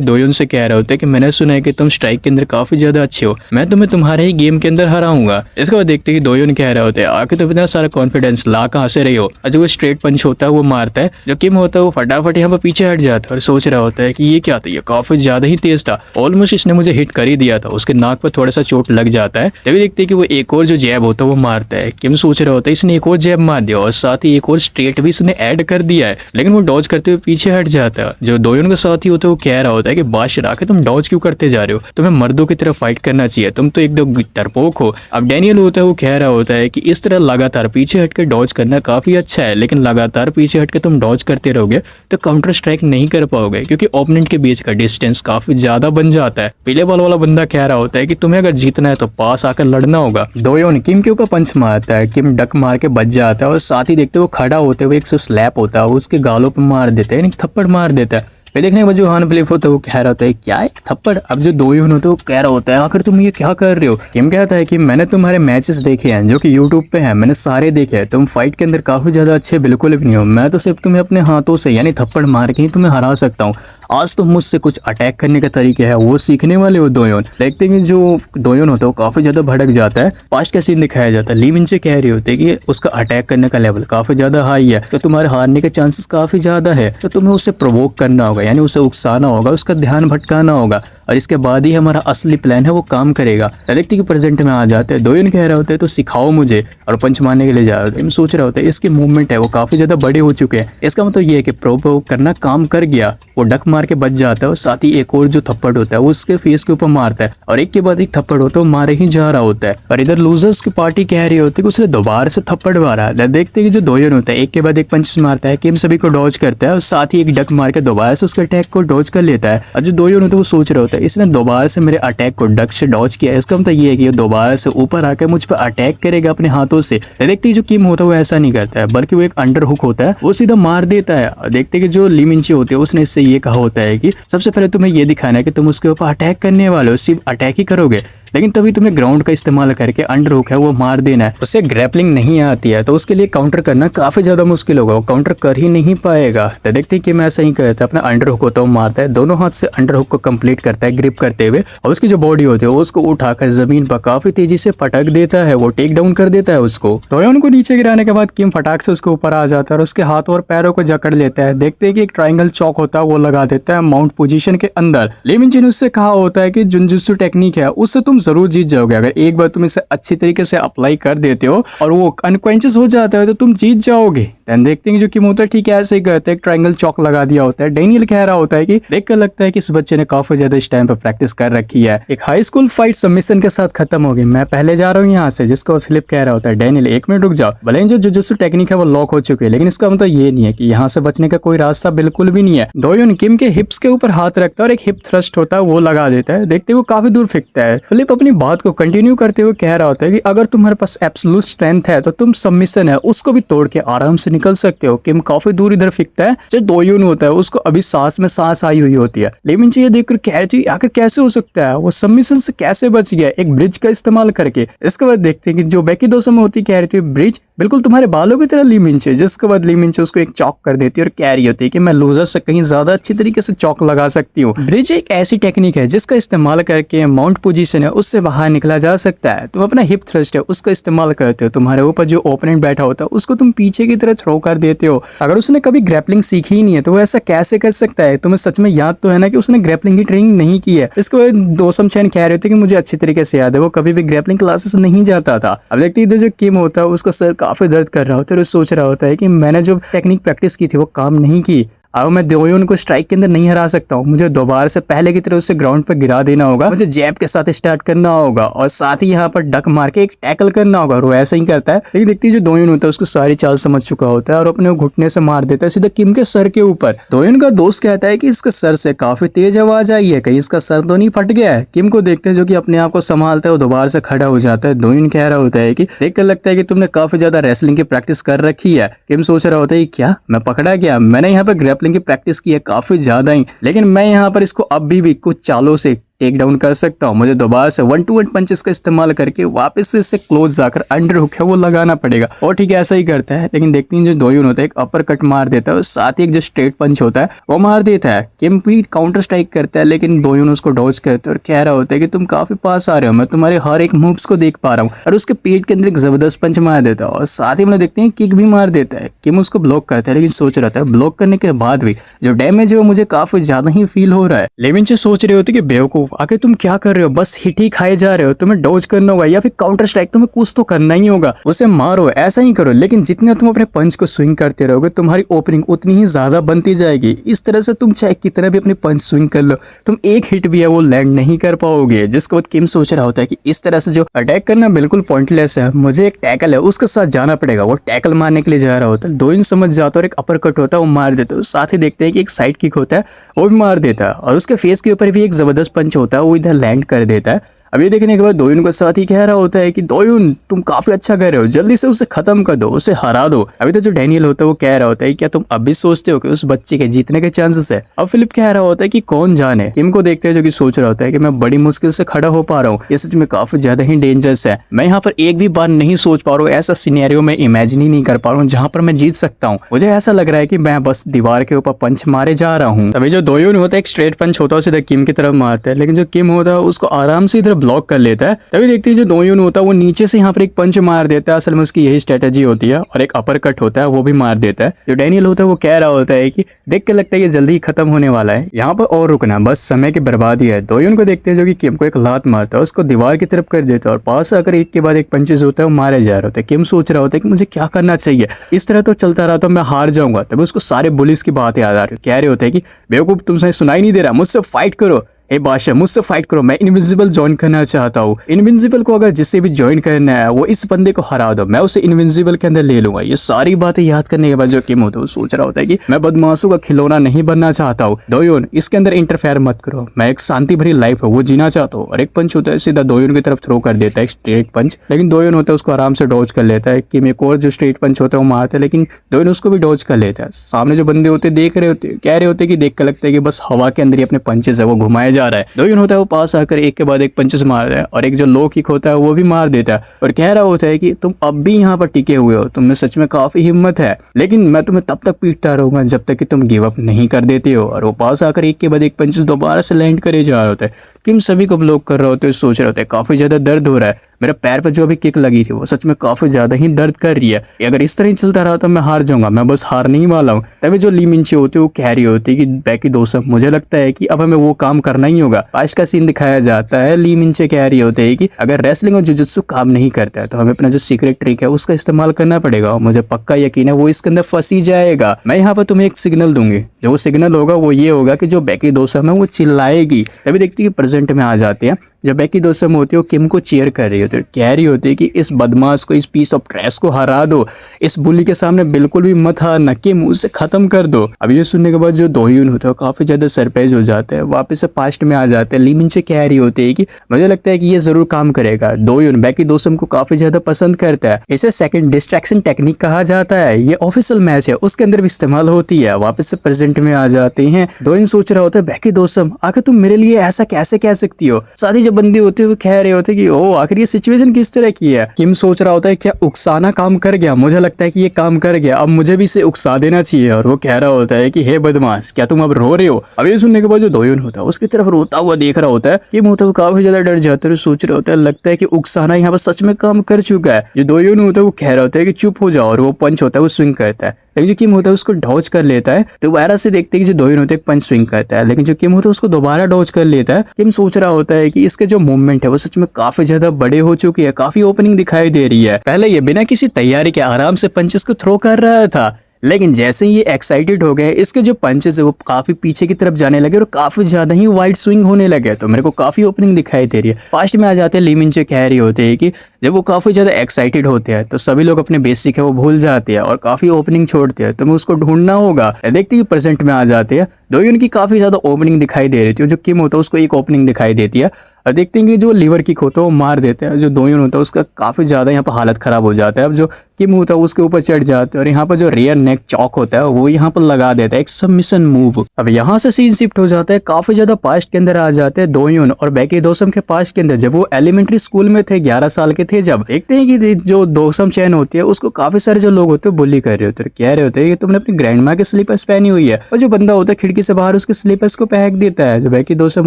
दोयोन से कह रहा होता है कि मैंने सुना है कि तुम स्ट्राइक के अंदर काफी ज्यादा अच्छे हो, मैं तुम्हें तुम्हारे ही गेम के अंदर हराऊंगा। इसके बाद देखते कि दोयोन कह रहा होता है आखिर तुम इतना सारा कॉन्फिडेंस ला कहाँ से रही हो। और जो वो स्ट्रेट पंच होता है वो मारता है, जो किम होता है वो फटाफट यहाँ पर पीछे हट जाता है और सोच रहा होता है कि ये क्या था, ये काफी ज्यादा ही तेज था, ऑलमोस्ट इसने मुझे हिट कर ही दिया था। उसके नाक पर थोड़ा सा चोट लग जाता है। तभी देखते हैं कि वो एक और जो जैब होता है वो मारता है। किम सोच रहा होता है इसने एक और जैब मार दिया और साथ ही एक और स्ट्रेट भी इसने ऐड कर दिया है, लेकिन वो डॉज करते हुए पीछे हट जाता है। जो दोयोन के साथ ही होता है वो कह रहा होता है कि बादशाह आके तुम डॉज क्यों करते जा रहे हो, तुम्हें मर्दों की तरह फाइट करना चाहिए, तुम तो एकदम डरपोक हो। अब डैनियल होता है वो कह रहा होता है कि इस तरह लगातार पीछे हटकर डॉज करना काफी अच्छा है, लेकिन लगातार पीछे हटकर तुम डॉज करते रहोगे तो काउंटर स्ट्राइक नहीं कर पाओगे क्योंकि ओपोनेंट के बीच का डिस्टेंस काफी ज्यादा बन जाता है। पीले बॉल वाला बंदा कह रहा होता है कि तुम्हें अगर जीतना है तो पास आकर लड़ना होगा। दोयोन किम के ऊपर पंच मारता है, किम डक मार के बच जाता है और साथ ही देखते वो खड़ा होते हुए एक स्लैप होता है उसके गालों पर मार देता है, थप्पड़ मार देता है। फिर देखने के बाद जो हान बिलीफ होता है वो कह रहा होता है क्या है थप्पड़। अब जो दोयोन होता है वो कह रहा होता है आखिर तुम ये क्या कर रहे हो। किम कहता है कि मैंने तुम्हारे मैचेस देखे हैं जो कि यूट्यूब पे हैं, मैंने सारे देखे हैं, तुम फाइट के अंदर काफी ज्यादा अच्छे बिल्कुल भी नहीं हो, मैं तो सिर्फ तुम्हें अपने हाथों से यानी थप्पड़ मार के ही तुम्हें हरा सकता हूँ। आज तुम मुझसे कुछ अटैक करने का तरीके है वो सीखने वाले हो दोयोन। देखते हैं जो दोयोन होता है वो काफी ज्यादा भड़क जाता है। पास्ट का सीन दिखाया जाता है। ली मिनजे कह रही होती है कि उसका अटैक करने का लेवल काफी ज्यादा हाई है तो तुम्हारे हारने के चांसेस काफी ज्यादा है, तो तुम्हें उसे प्रोवोक करना होगा यानी उसे उकसाना होगा, उसका ध्यान भटकाना होगा और इसके बाद ही हमारा असली प्लान है वो काम करेगा। देखते कि प्रेजेंट में आ जाते हैं। दोयोन कह रहा होता है तो सिखाओ मुझे और पंच मारने के लिए जा रहा है। सोच रहा होता है इसके मूवमेंट है वो काफी ज्यादा बड़े हो चुके हैं, इसका मतलब ये है कि प्रोवोक करना काम कर गया। वो डक मार के बच जाता है और साथ ही एक और जो थप्पड़ होता है वो उसके फेस के ऊपर मारता है और एक के बाद एक थप्पड़ होता है वो मारे ही जा रहा होता है। और इधर लूजर्स की पार्टी कह रही होती है कि उसने दोबारा से थप्पड़ मारा है। देखते हैं कि जो दोयोन होता है एक के बाद एक पंच मारता है, किम सभी को डॉज करता है और साथ ही एक डक मार के दोबारा से उसके अटैक को डॉज कर लेता है। और जो दोयोन होता है वो सोच रहा होता है इसने दोबारा से मेरे अटैक को डक से डॉज किया, इसका मतलब ये है कि दोबारा से ऊपर आकर मुझ पर अटैक करेगा अपने हाथों से। देखते जो किम होता है वो ऐसा नहीं करता है बल्कि वो एक अंडर हुक होता है वो सीधा मार देता है। देखते कि जो ली मिनजे होती है उसने इससे ये कहा होता है कि सबसे पहले तुम्हें ये दिखाना है कि तुम उसके ऊपर अटैक करने वाले हो, सिर्फ अटैक ही करोगे लेकिन तभी तुम्हें ग्राउंड का इस्तेमाल करके अंडर हुक है वो मार देना है। उसे ग्रैपलिंग नहीं आती है तो उसके लिए काउंटर करना काफी ज्यादा मुश्किल होगा, वो काउंटर कर ही नहीं पाएगा। तो देखते हैं कि मैं ऐसा ही करता है, अपना अंडर हुक होता है वो मारता है, दोनों हाथ से अंडर हुक को कंप्लीट करता है ग्रिप करते हुए और उसकी जो बॉडी होती है उसको उठाकर जमीन पर काफी तेजी से पटक देता है, वो टेक डाउन कर देता है उसको। तो उनको नीचे गिराने के बाद किम फटाक से उसके ऊपर आ जाता है और उसके हाथों और पैरों को जकड़ लेता है। देखते हैं कि एक ट्राइंगल चौक होता है वो लगा देता है माउंट पोजीशन के अंदर। ली मिनजे ने उससे कहा होता है कि जुनजुत्सु टेक्निक है उससे तुम जरूर जीत जाओगे, अगर एक बार तुम इसे अच्छी तरीके से अप्लाई कर देते हो और वो अनकॉन्शियस हो जाता है तो तुम जीत जाओगे। देन देखते हैं कि जो किम होता है ठीक है ऐसे ही करते हैं, ट्रायंगल चौक लगा दिया होता है। डेनियल कह रहा होता है कि देखकर लगता है कि इस बच्चे ने काफी ज्यादा इस टाइम पर प्रैक्टिस कर रखी है। एक हाई स्कूल फाइट सबमिशन के साथ खत्म हो गई, मैं पहले जा रहा हूँ यहाँ से। जिसको फिलिप कह रहा होता है डेनियल 1 मिनट रुक जाओ, भले ही जो जुजुत्सु टेक्निक है वो लॉक हो चुकी है, लेकिन इसका मतलब ये नहीं है कि यहाँ से बचने का कोई रास्ता बिल्कुल भी नहीं है। दोयोन किम के हिप्स के ऊपर हाथ रखता है और एक हिप थ्रस्ट होता है वो लगा देता है। देखते वो काफी दूर फेंकता है। फिलिप अपनी बात को कंटिन्यू करते हुए कह रहा होता है कि अगर तुम्हारे पास एब्सोल्यूट स्ट्रेंथ है तो तुम सबमिशन है उसको भी तोड़ के आराम से निकल सकते हो। किम काफी दूर इधर फेंकता है। जो दोयोन होता है उसको अभी सांस में सांस आई हुई होती है। लेकिन ये देखकर कह रही थी आखिर कैसे हो सकता है, वो सबमिशन से कैसे बच गया एक ब्रिज का इस्तेमाल करके। इसके बाद देखते हैं कि जो बेकी दोसो में होती कह रही थी ब्रिज बिल्कुल तुम्हारे बालों की तरह ली मिंच है। जिसके बाद ली मिंच उसको एक चौक कर देती है और कह रही होती है कि मैं लूजर से कहीं ज्यादा अच्छी तरीके से चौक लगा सकती हूँ। ब्रिज एक ऐसी टेक्निक है जिसका इस्तेमाल करके माउंट पोजीशन है उससे बाहर निकला जा सकता है। तुम अपना हिप थ्रस्ट है उसका इस्तेमाल करते हो, तुम्हारे ऊपर जो ओपोनेंट बैठा होता है उसको तुम पीछे की तरह थ्रो कर देते हो। अगर उसने कभी ग्रैपलिंग सीखी ही नहीं है तो वो ऐसा कैसे कर सकता है। तुम्हें सच में याद तो है ना कि उसने ग्रैपलिंग की ट्रेनिंग नहीं की है। इसके बाद दोसम चैन कह रहे थे कि मुझे अच्छी तरीके से याद है वो कभी भी ग्रैपलिंग क्लासेस नहीं जाता था। अब देखते इधर जो किम होता है उसका सर काफी दर्द कर रहा होता है और सोच रहा होता है कि मैंने जो टेक्निक प्रैक्टिस की थी वो काम नहीं की। अब मैं दोयोन को स्ट्राइक के अंदर नहीं हरा सकता हूँ, मुझे दोबारा से पहले की तरह उसे ग्राउंड पर गिरा देना होगा। मुझे जैब के साथ स्टार्ट करना होगा और साथ ही यहाँ पर डक मार के एक टैकल करना होगा। और वो ऐसा ही करता है। लेकिन देखती है जो दोयोन होता है उसको सारी चाल समझ चुका होता है और अपने घुटने से मार देता है सीधा किम के सर के ऊपर। दोयोन का दोस्त कहता है कि इसके सर से काफी तेज आवाज आई है, कहीं इसका सर तो नहीं फट गया है। किम को देखते हैं जो कि अपने आप को संभालता है वो दोबारा से खड़ा हो जाता है। दोयोन कह रहा होता है कि देखकर लगता है कि तुमने काफी ज्यादा रेसलिंग की प्रैक्टिस कर रखी है। किम सोच रहा होता है क्या मैं पकड़ा गया, मैंने यहाँ पर ग्रैपलिंग की प्रैक्टिस की है काफी ज्यादा ही, लेकिन मैं यहाँ पर इसको अभी भी कुछ चालों से टेक डाउन कर सकता हूँ। मुझे दोबारा से 1-2 पंचेस का इस्तेमाल करके वापस से इससे क्लोज जाकर अंडर हुक है वो लगाना पड़ेगा। और ठीक है ऐसा ही करता है। लेकिन देखते हैं जो दोयोन होता है एक अपर कट मार देता है और साथ ही एक जो स्ट्रेट पंच होता है वो मार देता है। किम भी काउंटर स्ट्राइक करता है लेकिन दोयोन उसको डॉज करता है और कह रहा होता है कि तुम काफी पास आ रहे हो, मैं तुम्हारे हर एक मूव्स को देख पा रहा हूँ। और उसके पेट के अंदर एक जबरदस्त पंच मार देता है और साथ ही हम देखते हैं किक भी मार देता है। किम उसको ब्लॉक करता है लेकिन सोच रहा था ब्लॉक करने के बाद भी जो डैमेज है वो मुझे काफी ज्यादा ही फील हो रहा है। लेकिन सोच रहे होते कि बेवकूफ आखिर तुम क्या कर रहे हो, बस हिट ही खाए जा रहे हो, तुम्हें डॉज करना होगा या फिर काउंटर स्ट्राइक, तुम्हें कुछ तो करना ही होगा, उसे मारो ऐसा ही करो। लेकिन जितना तुम अपने पंच को स्विंग करते रहोगे तुम्हारी ओपनिंग उतनी ही ज्यादा बनती जाएगी। इस तरह से तुम चाहे कितना भी अपने पंच स्विंग कर लो तुम एक हिट भी है वो लैंड नहीं कर पाओगे। जिसके बाद किम सोच रहा होता है कि इस तरह से जो अटैक करना बिल्कुल पॉइंटलेस है, मुझे एक टैकल है उसके साथ जाना पड़ेगा। वो टैकल मारने के लिए जा रहा होता है। दोयोन समझ जाता है और एक अपर कट होता है वो मार देता है। साथ ही देखते हैं कि एक साइड किक होता है वो भी मार देता है और उसके फेस के ऊपर भी एक जबरदस्त पंच होता है वो इधर लैंड कर देता है। अब ये देखने के बाद दोयोन का साथ ही कह रहा होता है कि दोयोन तुम काफी अच्छा कर रहे हो, जल्दी से उसे खत्म कर दो, उसे हरा दो। अभी तो जो डैनियल होता है वो कह रहा होता है क्या तुम अभी सोचते हो कि उस बच्चे के जीतने के चांसेस है। अब फिलिप कह रहा होता है कि कौन जाने। किम को देखते हैं जो कि सोच रहा होता है कि मैं बड़ी मुश्किल से खड़ा हो पा रहा हूँ, ये सच में काफी ज्यादा ही डेंजरस है। मैं यहाँ पर एक भी बार नहीं सोच पा रहा हूँ, ऐसा सिनेरियो में इमेजिन ही नहीं कर पा रहा हूँ जहाँ पर मैं जीत सकता हूँ। मुझे ऐसा लग रहा है कि मैं बस दीवार के ऊपर पंच मारे जा रहा हूँ। तभी जो दोयोन होता है एक स्ट्रेट पंच होता है सीधा किम की तरफ मारता है, लेकिन जो किम होता है उसको आराम से इधर ब्लॉक कर लेता है। तभी देखते हैं जो दोयोन होता है वो नीचे से यहाँ पर एक पंच मार देता है। असल में उसकी यही स्ट्रेटेजी होती है। और एक अपर कट होता है वो भी मार देता है। जो डैनियल होता है वो कह रहा होता है कि देख के लगता है ये जल्दी ही खत्म होने वाला है, यहाँ पर और रुकना बस समय की बर्बादी है। दोयोन को देखते हैं जो कि किम को एक लात मारता है, उसको दीवार की तरफ कर देता है और पास आकर एक के बाद एक पंचेस होता है वो मारे जा रहे होते हैं। किम सोच रहा होता है कि मुझे क्या करना चाहिए, इस तरह तो चलता रहा तो मैं हार जाऊंगा। तभी उसको सारे बुलिस की बात याद आ रही है। कह रहे होते हैं कि बेवकूफ तुमसे सुनाई नहीं दे रहा, मुझसे फाइट करो, ए बादशाह मुझसे फाइट करो, मैं इनविंसिबल ज्वाइन करना चाहता हूँ। इनविंसिबल को अगर जिससे भी ज्वाइन करना है वो इस बंदे को हरा दो, मैं उसे इनविंसिबल के अंदर ले लूंगा। ये सारी बातें याद करने के बाद जो किम होता है वो सोच रहा होता है कि मैं बदमाशों का खिलौना नहीं बनना चाहता हूँ। दोयोन इसके अंदर इंटरफेयर मत करो, मैं एक शांति भरी लाइफ है वो जीना चाहता हूँ। और एक पंच होता है सीधा दोयोन की तरफ थ्रो कर देता है, एक स्ट्रेट पंच। लेकिन दोयोन होता है उसको आराम से डॉज कर लेता है। किम एक और जो स्ट्रेट पंच होता है वो मारता है, लेकिन दोयोन उसको भी डॉज कर लेता है। सामने जो बंदे होते देख रहे होते कह रहे होते कि देख कर लगता है कि बस हवा के अंदर ही अपने पंचेस है वो घुमाया जा रहा है। दोयोन होता है वो पास आकर एक के बाद एक पंचेस मार रहा है और एक जो लो किक होता है वो भी मार देता है और कह रहा होता है कि तुम अब भी यहाँ पर टिके हुए हो, तुम में सच में काफी हिम्मत है, लेकिन मैं तुम्हें तब तक पीटता रहूंगा जब तक कि तुम गिव अप नहीं कर देते हो। और वो पास आकर एक के बाद एक पंचेस दोबारा से लैंड करे जा रहे होते हैं। किम सभी को ब्लॉक कर रहे होते हैं, सोच रहे होते हैं काफी ज्यादा दर्द हो रहा है, मेरा पैर पर जो अभी किक लगी थी वो सच में काफी ज्यादा ही दर्द कर रही है, अगर इस तरह चलता रहा तो मैं हार जाऊंगा, मैं बस हारने ही वाला हूँ। तभी जो ली मिनचे होती है वो कह रही होती है कि बैकी दोस्त मुझे लगता है कि अब हमें वो काम करना ही होगा। पास्ट का सीन दिखाया जाता है, ली मिनचे कह रही होते है कि अगर रेसलिंग और जुजुत्सु काम नहीं करता है तो हमें अपना जो सीक्रेट ट्रिक है उसका इस्तेमाल करना पड़ेगा, और मुझे पक्का यकीन है वो इसके अंदर फंस ही जाएगा। मैं यहाँ पर तुम्हें एक सिग्नल दूंगी, जो वो सिग्नल होगा वो ये होगा कि जो बैकी दोसम है वो चिल्लाएगी। तभी देखती है प्रेजेंट में आ जाते हैं, जब बैकी दोसम होती है वो किम को चीयर कर रही होती है, कह रही होती है कि इस बदमाश को, इस पीस ऑफ ट्रैश को हरा दो, इस बुली के सामने बिल्कुल भी मत हारना, किम उसे खत्म कर दो। अब ये सुनने के बाद जो दोhyun होता है काफी ज्यादा सरप्राइज हो जाता है, वापस से पास्ट में आ जाते हैं। ली मिनचे कह रही होती है कि मुझे लगता है कि ये जरूर काम करेगा, दोhyun बैकी दोसम को काफी ज्यादा पसंद करता है, इसे सेकंड डिस्ट्रैक्शन टेक्निक कहा जाता है, ये ऑफिशियल मैच है उसके अंदर भी इस्तेमाल होती है। वापस से प्रेजेंट में आ जाते हैं, दोhyun सोच रहा होता है बैकी दोसम आखिर तुम मेरे लिए ऐसा कैसे कह सकती हो। साथ ही जो बंदे होते हैं वो कह रहे होते कि ओ आखिर ये सिचुएशन किस तरह की है। किम सोच रहा होता है क्या उकसाना काम कर गया, मुझे लगता है कि ये काम कर गया, अब मुझे भी इसे उकसा देना चाहिए। और वो कह रहा होता है कि हे बदमाश क्या तुम अब रो रहे हो। अब ये सुनने के बाद जो दोhyun होता है उसकी तरफ रोता हुआ देख रहा होता है, किम होता है काफी ज्यादा डर जाता है, सोच रहा होता है लगता है कि उकसाना यहाँ पर सच में काम कर चुका है। जो दोhyun होता है वो कह रहा होता है कि चुप हो जाओ, और वो पंच होता है वो स्विंग करता है, लेकिन जो किम होता है उसको डॉज कर लेता है। तो दोबारा से देखते हैं कि जो दोhyun होता है पंच स्विंग करता है, लेकिन जो किम होता है उसको दोबारा डॉज कर लेता है। किम सोच रहा होता है कि इसके जो मूवमेंट है वो सच में काफी ज्यादा बड़े हो चुकी है, काफी ओपनिंग दिखाई दे रही है। पहले ये बिना किसी तैयारी के आराम से पंचेस को थ्रो कर रहा था, लेकिन जैसे ही ये एक्साइटेड हो गए इसके जो पंचेस है वो काफी पीछे की तरफ जाने लगे और काफी ज्यादा ही वाइड स्विंग होने लगे। तो मेरे को काफी ओपनिंग दिखाई दे रही है। फास्ट में आ जाते हैं, ली मिनचे कह रही होते हैं कि जब वो काफी ज्यादा एक्साइटेड होते हैं तो सभी लोग अपने बेसिक है वो भूल जाते हैं और काफी ओपनिंग छोड़ते हैं, तो मैं उसको ढूंढना होगा। देखते ही प्रेजेंट में आ जाते हैं, दोhyun की काफी ज्यादा ओपनिंग दिखाई दे रही थी, जो किम होता है उसको एक ओपनिंग दिखाई देती है, और देखते हैं कि जो लीवर किक होता है वो मार देते हैं। जो दोhyun होता है उसका काफी ज्यादा यहाँ पर हालत खराब हो जाता है। अब जो किम होता है उसके ऊपर चढ़ जाते हैं और यहाँ पर जो रियर नेक चॉक होता है वो यहाँ पर लगा देता है, एक सबमिशन मूव। अब यहाँ से सीन शिफ्ट हो जाता है, काफी ज्यादा पास्ट के अंदर आ जाते हैं दोhyun और बैकी दोसम के पास्ट के अंदर, जब वो एलिमेंट्री स्कूल में थे, 11 साल के थे। जब देखते हैं कि जो दोसम चैन होती है उसको काफी सारे जो लोग होते हैं बुली कर रहे होते हैं, कह रहे होते हैं कि तुमने अपनी ग्रैंड माँ के स्लीपर्स पहनी हुई है, और जो बंदा होता है खिड़की से बाहर उसके स्लीपर्स को फेंक देता है। जो बैकी दोसम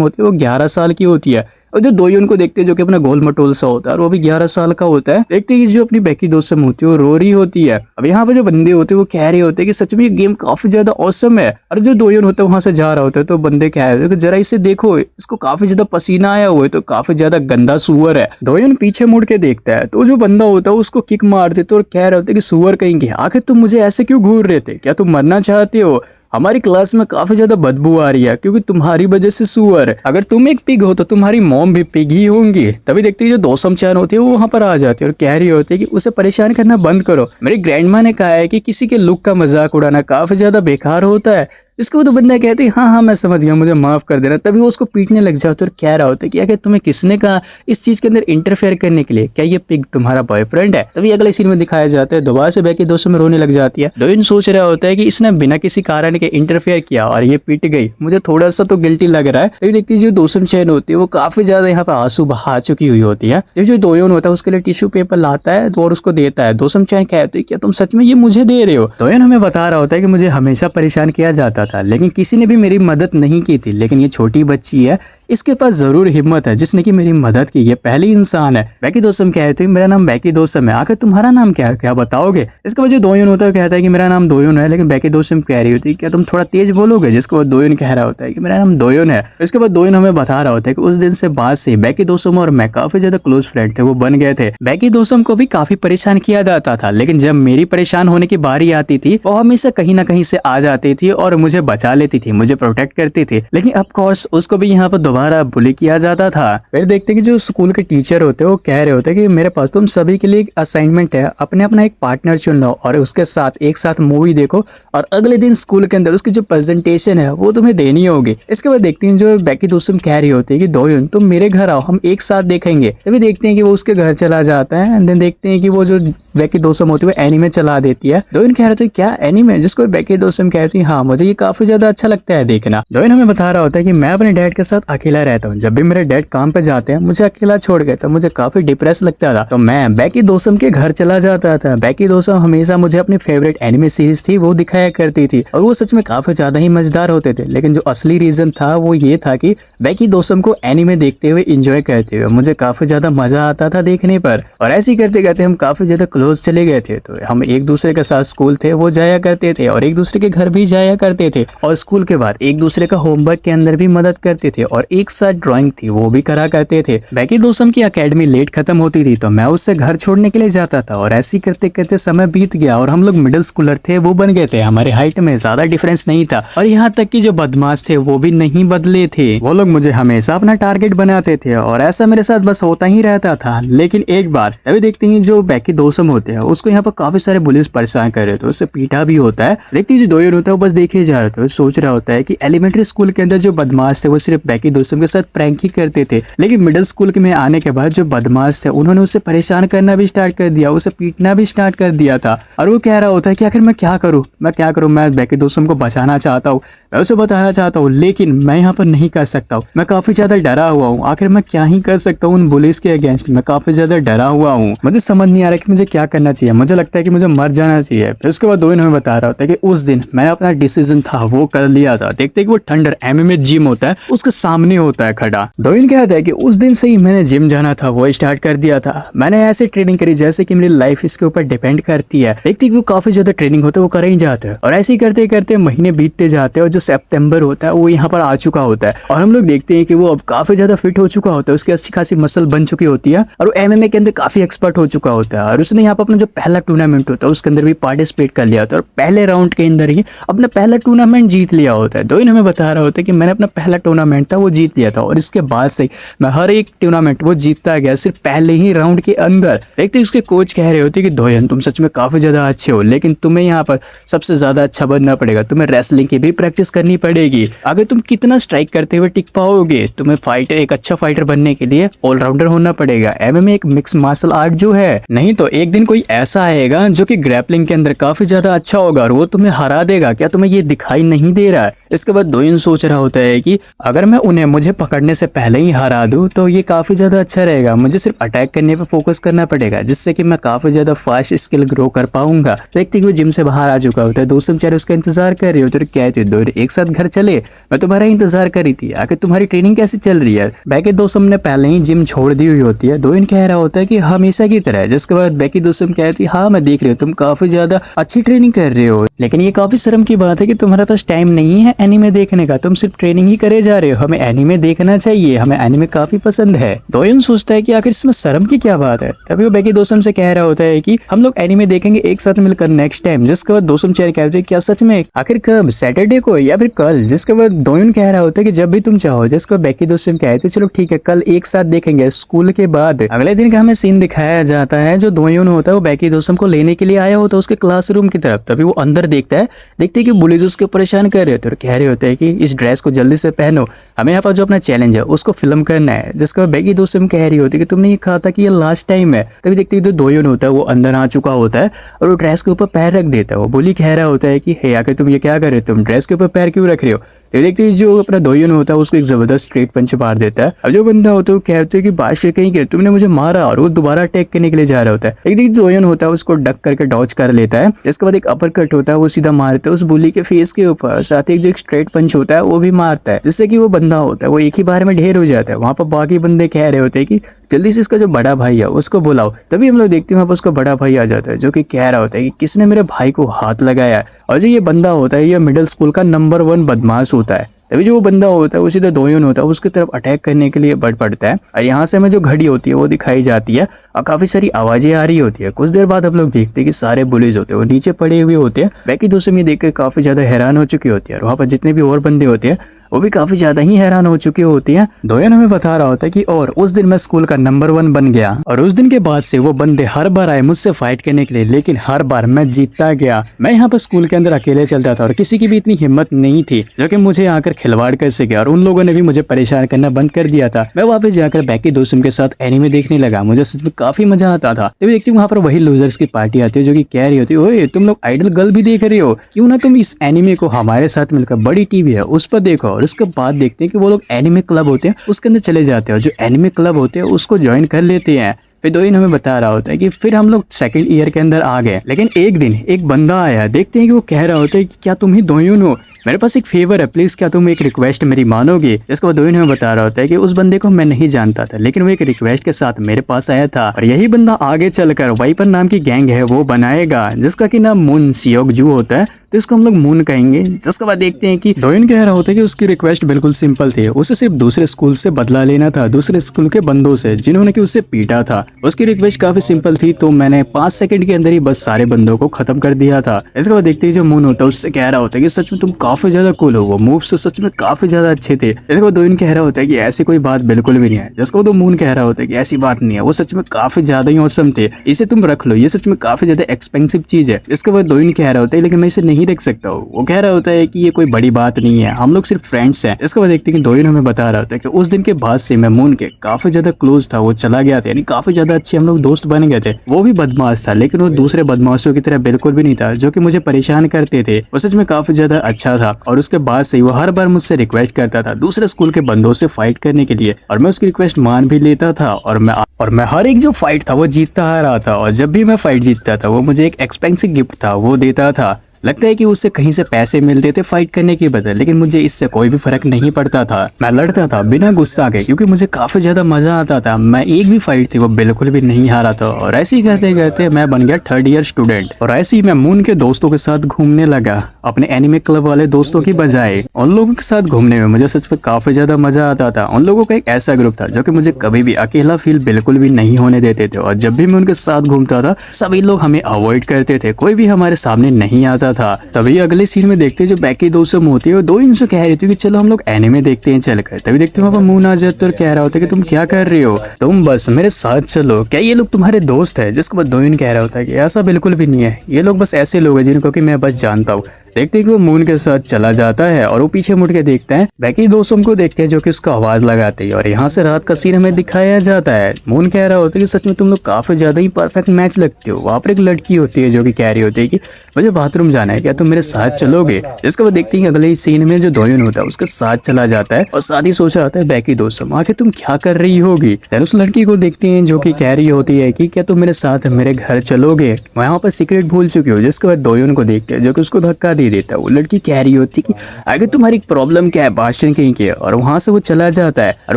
होती है वो 11 साल की होती है, और जो दोhyun को देखते हैं जो कि अपना गोल मटोल सा होता है और वो भी 11 साल का होता है। देखते हैं कि जो अपनी बैकी दोसम होती है वो रो रही होती है। अब यहाँ पे जो बंदे होते हैं वो कह रहे होते हैं कि सच में ये गेम काफी ज्यादा औसम है, और जो दोhyun होता है वहां से जा रहा होता है तो बंदे कह रहे होते हैं जरा इसे देखो, इसको काफी ज्यादा पसीना आया हुआ है, तो काफी ज्यादा गंदा सुअर है। दोhyun पीछे मुड़ के देखता है तो जो बंदा होता है उसको किक मार देते और कह रहे होते कि सुअर कहेंगे आखिर तुम मुझे ऐसे क्यों घूर रहे थे, क्या तुम मरना चाहते हो, हमारी क्लास में काफी ज्यादा बदबू आ रही है क्योंकि तुम्हारी वजह से सुअर, अगर तुम एक पिग हो तो तुम्हारी मॉम भी पिग ही होंगी। तभी देखते हैं जो दोसम चैन होती है वो वहां पर आ जाती है और कह रही होती है कि उसे परेशान करना बंद करो, मेरी ग्रैंडमा ने कहा है कि किसी के लुक का मजाक उड़ाना काफी ज्यादा बेकार होता है। इसको तो बंदा कहते हैं हाँ मैं समझ गया, मुझे माफ कर देना। तभी वो उसको पीटने लग जाते और कह रहा होता है कि आखिर तुम्हें किसने कहा इस चीज के अंदर इंटरफेयर करने के लिए, क्या ये पिग तुम्हारा बॉयफ्रेंड है। तभी अगले सीन में दिखाया जाता है दोबारा से बैकी दोसम रोने लग जाती है। दोhyun सोच रहा होता है कि इसने बिना किसी कारण के इंटरफेयर किया और ये पीट गई, मुझे थोड़ा सा तो गिल्टी लग रहा है। तभी देखती है जो दोसम चैन होती है वो काफी ज्यादा यहाँ पे आंसू बहा चुकी हुई होती है। जब जो दोhyun होता है उसके लिए टिश्यू पेपर लाता है और उसको देता है। दोसम चैन कहती है क्या तुम सच में ये मुझे दे रहे हो। दोhyun हमें बता रहा होता है कि मुझे हमेशा परेशान किया जाता था लेकिन किसी ने भी मेरी मदद नहीं की थी, लेकिन ये छोटी बच्ची है, इसके पास जरूर हिम्मत है जिसने की मेरी मदद की, ये पहली इंसान है। बैकी दोसम कहते हैं मेरा नाम बैकी दोसम है, आखिर तुम्हारा नाम क्या है, क्या बताओगे। इसके बाद जो दोhyun होता है कहता है कि मेरा नाम दोhyun है, लेकिन बैकी दोसम कह रही होती है क्या तुम थोड़ा तेज बोलोगे, जिसके बाद दोhyun कह रहा होता है कि मेरा नाम दोhyun है। इसके बाद दोhyun हमें बता रहा होता है कि उस दिन से बाद से बैकी दोसम और मैं काफी ज्यादा क्लोज फ्रेंड थे, वो बन गए थे। बैकी दोसम को भी काफी परेशान किया जाता था, लेकिन जब मेरी परेशान होने की बारी आती थी वो हमेशा कहीं ना कहीं से आ जाती थी और मुझे बचा लेती थी, मुझे प्रोटेक्ट करती थी। लेकिन ऑफ कोर्स उसको भी यहाँ पर दोबारा बुली किया जाता था। फिर देखते कि जो स्कूल के टीचर होते हैं वो कह रहे होते हैं कि मेरे पास तुम सभी के लिए एक असाइनमेंट है, अपने अपना एक पार्टनर चुन लो और उसके साथ एक साथ मूवी देखो और अगले दिन स्कूल के अंदर उसकी जो प्रेजेंटेशन है वो तुम्हें देनी होगी। इसके बाद देखते हैं जो बैकी दोसम कह रही होती है कि दोhyun तुम मेरे घर आओ, हम एक साथ देखेंगे। तभी देखते हैं कि वो उसके घर चला जाता है एंड देन देखते हैं कि वो जो बैकी दोसम होती है वो एनीमे चला देती है। दोhyun कह रहे थे क्या एनीमे, जिसको बैकी दोसम कहती है हाँ मुझे ये काफी ज्यादा अच्छा लगता है देखना। दोhyun हमें बता रहा होता है कि मैं अपने डैड के साथ अकेला रहता हूँ। जब भी मेरे डैड काम पे जाते हैं मुझे अकेला छोड़ गए तो मुझे काफी डिप्रेस लगता था। तो मैं बेकी दोसम के घर चला जाता था। बेकी दोसम हमेशा मुझे अपनी फेवरेट एनिमे सीरीज थी वो दिखाया करती थी और वो सच में काफी ज्यादा ही मजेदार होते थे। लेकिन जो असली रीजन था वो ये था कि बेकी दोसम को एनिमे देखते हुए एंजॉय करते हुए मुझे काफी ज्यादा मजा आता था देखने पर। और ऐसे ही करते करते हम काफी ज्यादा क्लोज चले गए थे। तो हम एक दूसरे के साथ स्कूल थे वो जाया करते थे और एक दूसरे के घर भी जाया करते थे और स्कूल के बाद एक दूसरे का होमवर्क के अंदर भी मदद करते थे और एक साथ ड्राइंग थी वो भी करा करते थे। बेकी दोसम की एकेडमी लेट खत्म होती थी तो मैं उससे घर छोड़ने के लिए जाता था और ऐसे ही करते करते समय बीत गया और हम लोग मिडिल स्कूलर थे वो बन गए थे। हमारे हाइट में ज्यादा डिफरेंस नहीं था और यहाँ तक कि जो बदमाश थे वो भी नहीं बदले थे। वो लोग मुझे हमेशा अपना टारगेट बनाते थे और ऐसा मेरे साथ बस होता ही रहता था। लेकिन एक बार तभी देखते हैं जो बेकी दोसम होते हैं उसको यहाँ पर काफी सारे पुलिस परेशान कर रहे थे, उससे पीटा भी होता है। देखते जो दोयन होता है वो बस देखे जा रहे थे, सोच रहा होता है कि एलिमेंट्री स्कूल के अंदर जो बदमाश थे वो सिर्फ बेकी दोसम के साथ प्रैंक ही करते थे। लेकिन मिडिल स्कूल में आने के बाद जो बदमाश थे उन्होंने उसे परेशान करना भी स्टार्ट कर दिया, उसे पीटना भी स्टार्ट कर दिया था। और वो कह रहा होता है कि आखिर मैं क्या करूँ, मैं बेकी दोसम को बचाना चाहता हूँ, मैं उसे बताना चाहता हूँ लेकिन मैं यहाँ पर नहीं कर सकता हूँ। मैं काफी ज्यादा डरा हुआ हूँ, आखिर मैं क्या ही कर सकता हूँ उन पुलिस के अगेंस्ट। मैं काफी ज्यादा डरा हुआ हूँ, मुझे समझ नहीं आ रहा कि मुझे क्या करना चाहिए। मुझे लगता है कि मुझे मर जाना चाहिए। फिर उसके बाद दोयन हमें बता रहा होता है कि उस दिन मैंने अपना डिसीजन था वो कर लिया था। देखते कि वो थंडर एमएमए जिम होता है उसके सामने होता है खड़ा। दोयन कहता है कि उस दिन से ही मैंने जिम जाना था वो स्टार्ट कर दिया था। मैंने ऐसे ट्रेनिंग करी जैसे कि मेरी लाइफ इसके ऊपर डिपेंड करती है। देखते कि वो काफी ज्यादा ट्रेनिंग होता है वो कर ही जाते हैं और ऐसे ही करते करते महीने बीतते जाते हैं और जो सितंबर होता है वो यहाँ पर आ चुका होता है और हम लोग देखते हैं कि वो अब काफी ज्यादा फिट हो चुका होता है, उसकी अच्छी खासी मसल बन चुकी होती है और वो एमएमए के अंदर काफी एक्सपर्ट हो चुका होता है। और उसने यहाँ पर अपना जो पहला टूर्नामेंट होता है उसके अंदर भी पार्टिसिपेट कर लिया होता है और पहले राउंड के अंदर ही अपना पहला टूर्नामेंट जीत लिया होता है। दोयन हमें बता रहा होता है कि मैंने अपना पहला टूर्नामेंट था वो जीत लिया था और इसके बाद से मैं हर एक टूर्नामेंट वो जीतता गया सिर्फ पहले ही राउंड के अंदर। देखते उसके कोच कह रहे होते कि दोयन तुम सच में काफी ज्यादा अच्छे हो लेकिन तुम्हें यहाँ पर सबसे ज्यादा अच्छा बनना पड़ेगा, तुम्हें रेसलिंग की भी प्रैक्टिस करनी पड़ेगी। अगर तुम कितना स्ट्राइक करते हुए टिक पाओगे, तुम्हें फाइटर एक अच्छा फाइटर बनने के लिए ऑलराउंडर होना पड़ेगा। एमएमए एक मिक्स मार्शल आर्ट जो है, नहीं तो एक दिन कोई ऐसा आएगा जो कि ग्रैपलिंग के अंदर काफी ज्यादा अच्छा होगा और वो तुम्हें हरा देगा। क्या तुम्हें ये दिखाई नहीं दे रहा है? इसके बाद दोयन सोच रहा होता है कि अगर मैं उन्हें मुझे पकड़ने से पहले ही हरा दूं तो ये काफी ज्यादा अच्छा रहेगा। मुझे सिर्फ अटैक करने पे फोकस करना पड़ेगा जिससे कि मैं काफी ज्यादा फास्ट स्किल ग्रो कर पाऊंगा। देखते कि वो जिम से बाहर आ चुका होता है, दोस्त बेचारे उसका इंतजार कर रहे होते हैं। क्या है दोनों एक साथ घर चले, मैं तुम्हारा इंतजार करी थी, आखिर तुम्हारी ट्रेनिंग कैसे चल रही है? बेकी दोसम ने पहले ही जिम छोड़ दी हुई होती है। दोयन कह रहा होता है कि हमेशा की तरह, जिसके बाद बेकी दोसम कहती है हाँ मैं देख रही हूँ तुम काफी ज्यादा अच्छी ट्रेनिंग कर रहे हो लेकिन ये काफी शर्म की बात है कि तुम्हारे पास टाइम नहीं है एनीमे देखने का, तुम सिर्फ ट्रेनिंग ही करे जा रहे हो। हमें एनीमे देखना चाहिए, हमें एनीमे काफी पसंद है। दोयन सोचता है कि आखिर इसमें शर्म की क्या बात है। तभी वो बेकी दोसम से कह रहा होता है कि हम लोग एनीमे देखेंगे एक साथ मिलकर नेक्स्ट टाइम। जिसके बाद दोसम चेहरे कहते हैं क्या सच में? आखिर कब, सैटरडे को या फिर कल? जिसके बाद दोयन कह रहा होता है कि जब भी तुम चाहो। जिसको बेकी दोसम कहते चलो ठीक है कल एक साथ देखेंगे स्कूल के बाद। अगले दिन का हमें सीन दिखाया जाता है जो दोयन होता है वो बेकी दोसम को लेने के लिए आया होता है उसके क्लासरूम की तरफ। तभी वो अंदर देखता है, देखते कि बुलीज उसको परेशान कर रहे होते और कह रहे होते हैं कि इस ड्रेस को जल्दी से पहनो, हमें यहाँ पर जो अपना चैलेंज है उसको फिल्म करना है। जिसका बेकी दोसम कह रही होती है कि तुमने ये कहा था कि ये लास्ट टाइम है। तभी देखते कि दोयन होता है वो अंदर आ चुका होता है और वो ड्रेस के ऊपर पैर रख देता है। वो बुली कह रहा होता है कि हे आखिर तुम ये क्या कर रहे हो, तुम ड्रेस के ऊपर पैर क्यों रख रहे हो? तो देखते जो अपना दोयन होता है उसको एक जबरदस्त स्ट्रेट पंच मार देता है। अब जो बंदा होता है वो कहते हैं कि बादशाह कहीं के तुमने मुझे मारा, और वो दोबारा अटैक करने के लिए जा रहा होता है। एक देखिए दोयन होता है उसको डक करके डॉज कर लेता है। इसके बाद एक अपर कट होता है वो सीधा मारता है उस बुली के फेस के ऊपर, साथ ही जो एक स्ट्रेट पंच होता है वो भी मारता है जिससे कि वो बंदा होता है वो एक ही बार में ढेर हो जाता है। वहां पर बाकी बंदे कह रहे होते हैं कि जल्दी से इसका जो बड़ा भाई है उसको बुलाओ। तभी हम लोग देखते हैं वहाँ पर उसका बड़ा भाई आ जाता है जो कि कह रहा होता है कि किसने मेरे भाई को हाथ लगाया। और जो ये बंदा होता है ये मिडिल स्कूल का नंबर 1 बदमाश होता है। तभी जो वो बंदा होता है वो सीधा दोयन होता है उसकी तरफ अटैक करने के लिए बढ़ पड़ता है। और यहाँ से हमें जो घड़ी होती है वो दिखाई जाती है और काफी सारी आवाजें आ रही होती है। कुछ देर बाद हम लोग देखते हैं कि सारे बुलीज होते हैं वो नीचे पड़े हुए होते हैं। बेकी दोसम ये देखकर काफी ज्यादा हैरान हो चुकी होती है और वहाँ पर जितने भी और बंदे होते हैं वो भी काफी ज्यादा ही हैरान हो चुकी होती है। दोयन हमें बता रहा होता है कि और उस दिन मैं स्कूल का नंबर 1 बन गया और उस दिन के बाद से वो बंदे हर बार आए मुझसे फाइट करने के लिए, लेकिन हर बार मैं जीतता गया। मैं यहाँ पर स्कूल के अंदर अकेले चलता था और किसी की भी इतनी हिम्मत नहीं थी जो कि मुझे आकर खिलवाड़ कर सके, और उन लोगों ने भी मुझे परेशान करना बंद कर दिया था। मैं वापस जाकर बेकी दोसम के साथ एनीमे देखने लगा, मुझे सच में काफी मजा आता था। तभी देखती हूँ वहाँ पर वही लूजर्स की पार्टी आती है जो कि कह रही होती है ओए तुम लोग आइडल गर्ल भी देख रहे हो, क्यों ना तुम इस एनीमे को हमारे साथ मिलकर, बड़ी टीवी है उस पर देखो। और उसके बाद देखते हैं कि वो लोग एनिमे क्लब होते हैं उसके अंदर चले जाते हैं और जो एनिमे क्लब होते हैं उसको ज्वाइन कर लेते हैं। फिर दोइन हमें बता रहा होता है कि फिर हम लोग सेकंड ईयर के अंदर आ गए, लेकिन एक दिन एक बंदा आया, देखते हैं कि वो कह रहा होता है कि क्या तुम ही दोइन हो, मेरे पास एक फेवर है, प्लीज क्या तुम एक रिक्वेस्ट मेरी मानोगे। इसके बाद दोइन हमें बता रहा होता है कि उस बंदे को मैं नहीं जानता था, लेकिन वो एक रिक्वेस्ट के साथ मेरे पास आया था और यही बंदा आगे चलकर वाइपर नाम की गैंग है वो बनाएगा जिसका कि नाम मून सियोक जू होता है, तो इसको हम लोग मून कहेंगे। जिसके बाद देखते हैं कि दोइन कह रहा होता है कि उसकी रिक्वेस्ट बिल्कुल सिंपल थी, उसे सिर्फ दूसरे स्कूल से बदला लेना था, दूसरे स्कूल के बंदों से जिन्होंने कि उसे पीटा था। उसकी रिक्वेस्ट काफी सिंपल थी, तो मैंने 5 सेकंड के अंदर ही बस सारे बंदों को खत्म कर दिया था। इसके बाद देखते हैं जो मून होता है उससे कह रहा होता है कि सच में तुम काफी ज्यादा कूल हो, वो मूव्स तो सच में काफी ज्यादा अच्छे थे। इसके बाद दोइन कह रहा होता है कि ऐसी कोई बात बिल्कुल भी नहीं है। जिसके बाद मून कह रहा होता है कि ऐसी बात नहीं है, वो सच में काफी ज्यादा ही औसम थे, इसे तुम रख लो, ये सच में काफी ज्यादा एक्सपेंसिव चीज है। इसके बाद दोइन कह रहा होता है लेकिन मैं इसे नहीं रख सकता हूँ। वो कह रहा होता है कि ये कोई बड़ी बात नहीं है, हम लोग सिर्फ फ्रेंड्स हैं। इसके बाद देखते हैं कि दोइन हमें बता रहा होता है कि उस दिन के बाद से मैं मून के काफी ज्यादा क्लोज था, वो चला गया था, यानी काफी ज्यादा अच्छे हम लोग दोस्त बन गए थे। वो भी बदमाश था, लेकिन वो दूसरे बदमाशों की तरह बिल्कुल भी नहीं था जो कि मुझे परेशान करते थे। वो सच में काफी ज्यादा अच्छा था और उसके बाद से वो हर बार मुझसे रिक्वेस्ट करता था दूसरे स्कूल के बंदों से फाइट करने के लिए, और मैं उसकी रिक्वेस्ट मान भी लेता था और मैं हर एक जो फाइट था वो जीतता आ रहा था। और जब भी मैं फाइट जीतता था वो मुझे एक एक्सपेंसिव गिफ्ट था वो देता था। लगता है कि उससे कहीं से पैसे मिलते थे फाइट करने के बदले, लेकिन मुझे इससे कोई भी फर्क नहीं पड़ता था। मैं लड़ता था बिना गुस्सा के क्योंकि मुझे काफी ज्यादा मजा आता था। मैं एक भी फाइट थी वो बिल्कुल भी नहीं हारा था और ऐसे ही करते करते मैं बन गया 3rd ईयर स्टूडेंट। और ऐसे ही मैं मून के दोस्तों के साथ घूमने लगा, अपने एनिमे क्लब वाले दोस्तों की बजाय। उन लोगों के साथ घूमने में मुझे सच में काफी ज्यादा मजा आता था। उन लोगों का एक ऐसा ग्रुप था जो कि मुझे कभी भी अकेला फील बिल्कुल भी नहीं होने देते थे, और जब भी मैं उनके साथ घूमता था सभी लोग हमें अवॉइड करते थे, कोई भी हमारे सामने नहीं आता था। तभी अगले सीन में देखते हैं जो बैकी दोस्तों होती है वो दोइन से कह रही थी कि चलो हम लोग एनिमे देखते हैं चलकर। तभी देखते हैं वहाँ पर मून आ जाता है और कह रहा होता है कि तुम क्या कर रही हो, तुम बस मेरे साथ चलो, क्या ये लोग तुम्हारे दोस्त है। जिसके बाद दोइन कह रहा होता है कि ऐसा बिल्कुल भी नहीं है, ये लोग बस ऐसे लोग हैं जिनको कि मैं बस जानता हूँ। देखते हैं कि वो मून के साथ चला जाता है और वो पीछे मुड़ के देखते हैं बैकी दोस्तों को देखते हैं जो कि उसको आवाज लगाते हैं, और यहाँ से रात का सीन हमें दिखाया जाता है। मून कह रहा होता है कि सच में तुम लोग काफी ज्यादा ही परफेक्ट मैच लगते हो। वहाँ पर एक लड़की होती है जो कि कह रही होती है कि मुझे बाथरूम जाना है, क्या तुम मेरे साथ चलोगे। इसके बाद देखते हैं अगले ही सीन में जो दोइन होता है उसके साथ चला जाता है और साथ ही सोच रहा होता है बैकी दोस्तों आखिर तुम क्या कर रही होगी। उस लड़की को देखते हैं जो कि कह रही होती है कि क्या तुम मेरे साथ मेरे घर चलोगे, वहाँ पर सीक्रेट भूल चुकी हो। जिसके बाद दोइन को देखते हैं जो कि उसको धक्का दे देता है। वो लड़की कह रही होती कि आगे तुम्हारी प्रॉब्लम क्या है, भाषण कहीं की है, और वहां से वो चला जाता है और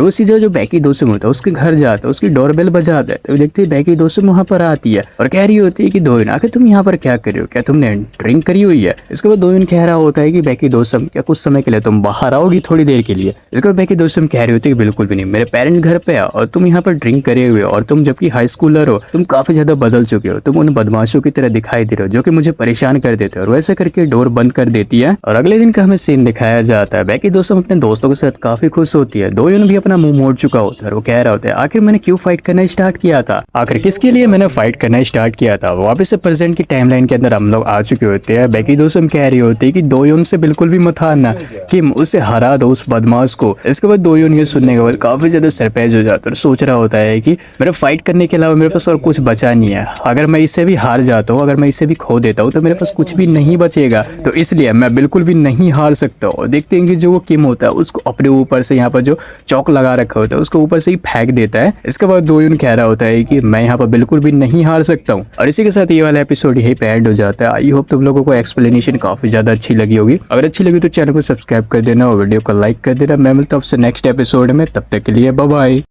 वो सीधा जो बैकी दोस्तों होता है उसके घर जाता है, उसकी डोरबेल बजाता है। तो देखते हैं बैकी दोस्तों वहां पर आती है और कह रही होती है कि दोइन आखिर तुम यहाँ पर क्या कर रही हो, क्या तुमने ड्रिंक करी हुई है। इसके बाद दोइन कह रहा होता है कि बैकी दोस्तों क्या कुछ समय के लिए तुम बाहर आओगी थोड़ी देर के लिए। इसके बाद बैकी दोस्तों कह रही होती है कि बिल्कुल भी नहीं, मेरे पेरेंट्स घर पे है और तुम यहाँ पर ड्रिंक करे हुए हो, और तुम जबकि हाई स्कूलर हो, तुम काफी ज्यादा बदल चुके हो, तुम उन बदमाशों की तरह दिखाई दे रहे हो जो कि मुझे परेशान कर देते हो। और वैसे करके डोर बंद कर देती है और अगले दिन का हमें सीन दिखाया जाता है। बैकी दोस्तों अपने दोस्तों के साथ काफी खुश होती है। दोइन भी अपना मुंह मोड़ चुका होता है और वो कह रहा होता है आखिर मैंने क्यों फाइट करना स्टार्ट किया था, आखिर किसके लिए मैंने फाइट करना स्टार्ट किया था। वापस से प्रेजेंट की टाइमलाइन के अंदर हम लोग आ चुके होते हैं। बैकी दोस्तों कह रही होती है कि दोइन से बिल्कुल भी मत हारना, कि उसे हरा दो उस बदमाश को। इसके बाद दोइन ये सुनने के बाद काफी ज्यादा सरप्राइज हो जाता है और सोच रहा होता है कि मेरे फाइट करने के अलावा मेरे पास और कुछ बचा नहीं है। अगर मैं इससे भी हार जाता हूँ, अगर मैं इससे भी खो देता हूँ तो मेरे पास कुछ भी नहीं बचेगा, तो इसलिए मैं बिल्कुल भी नहीं हार सकता। और देखते हैं कि जो वो किम होता है उसको अपने ऊपर से यहाँ पर जो चौक लगा रखा होता है उसको ऊपर से ही फेंक देता है। इसके बाद दोइन कह रहा होता है कि मैं यहाँ पर बिल्कुल भी नहीं हार सकता हूँ। और इसी के साथ ये वाला एपिसोड यही पे एंड हो जाता है। आई होप तुम लोगों को एक्सप्लेनेशन काफी ज्यादा अच्छी लगी होगी। अगर अच्छी लगी तो चैनल को सब्सक्राइब कर देना और वीडियो को लाइक कर देना। मैं मिलता हूँ आपसे नेक्स्ट एपिसोड में, तब तक के लिए बाय बाय।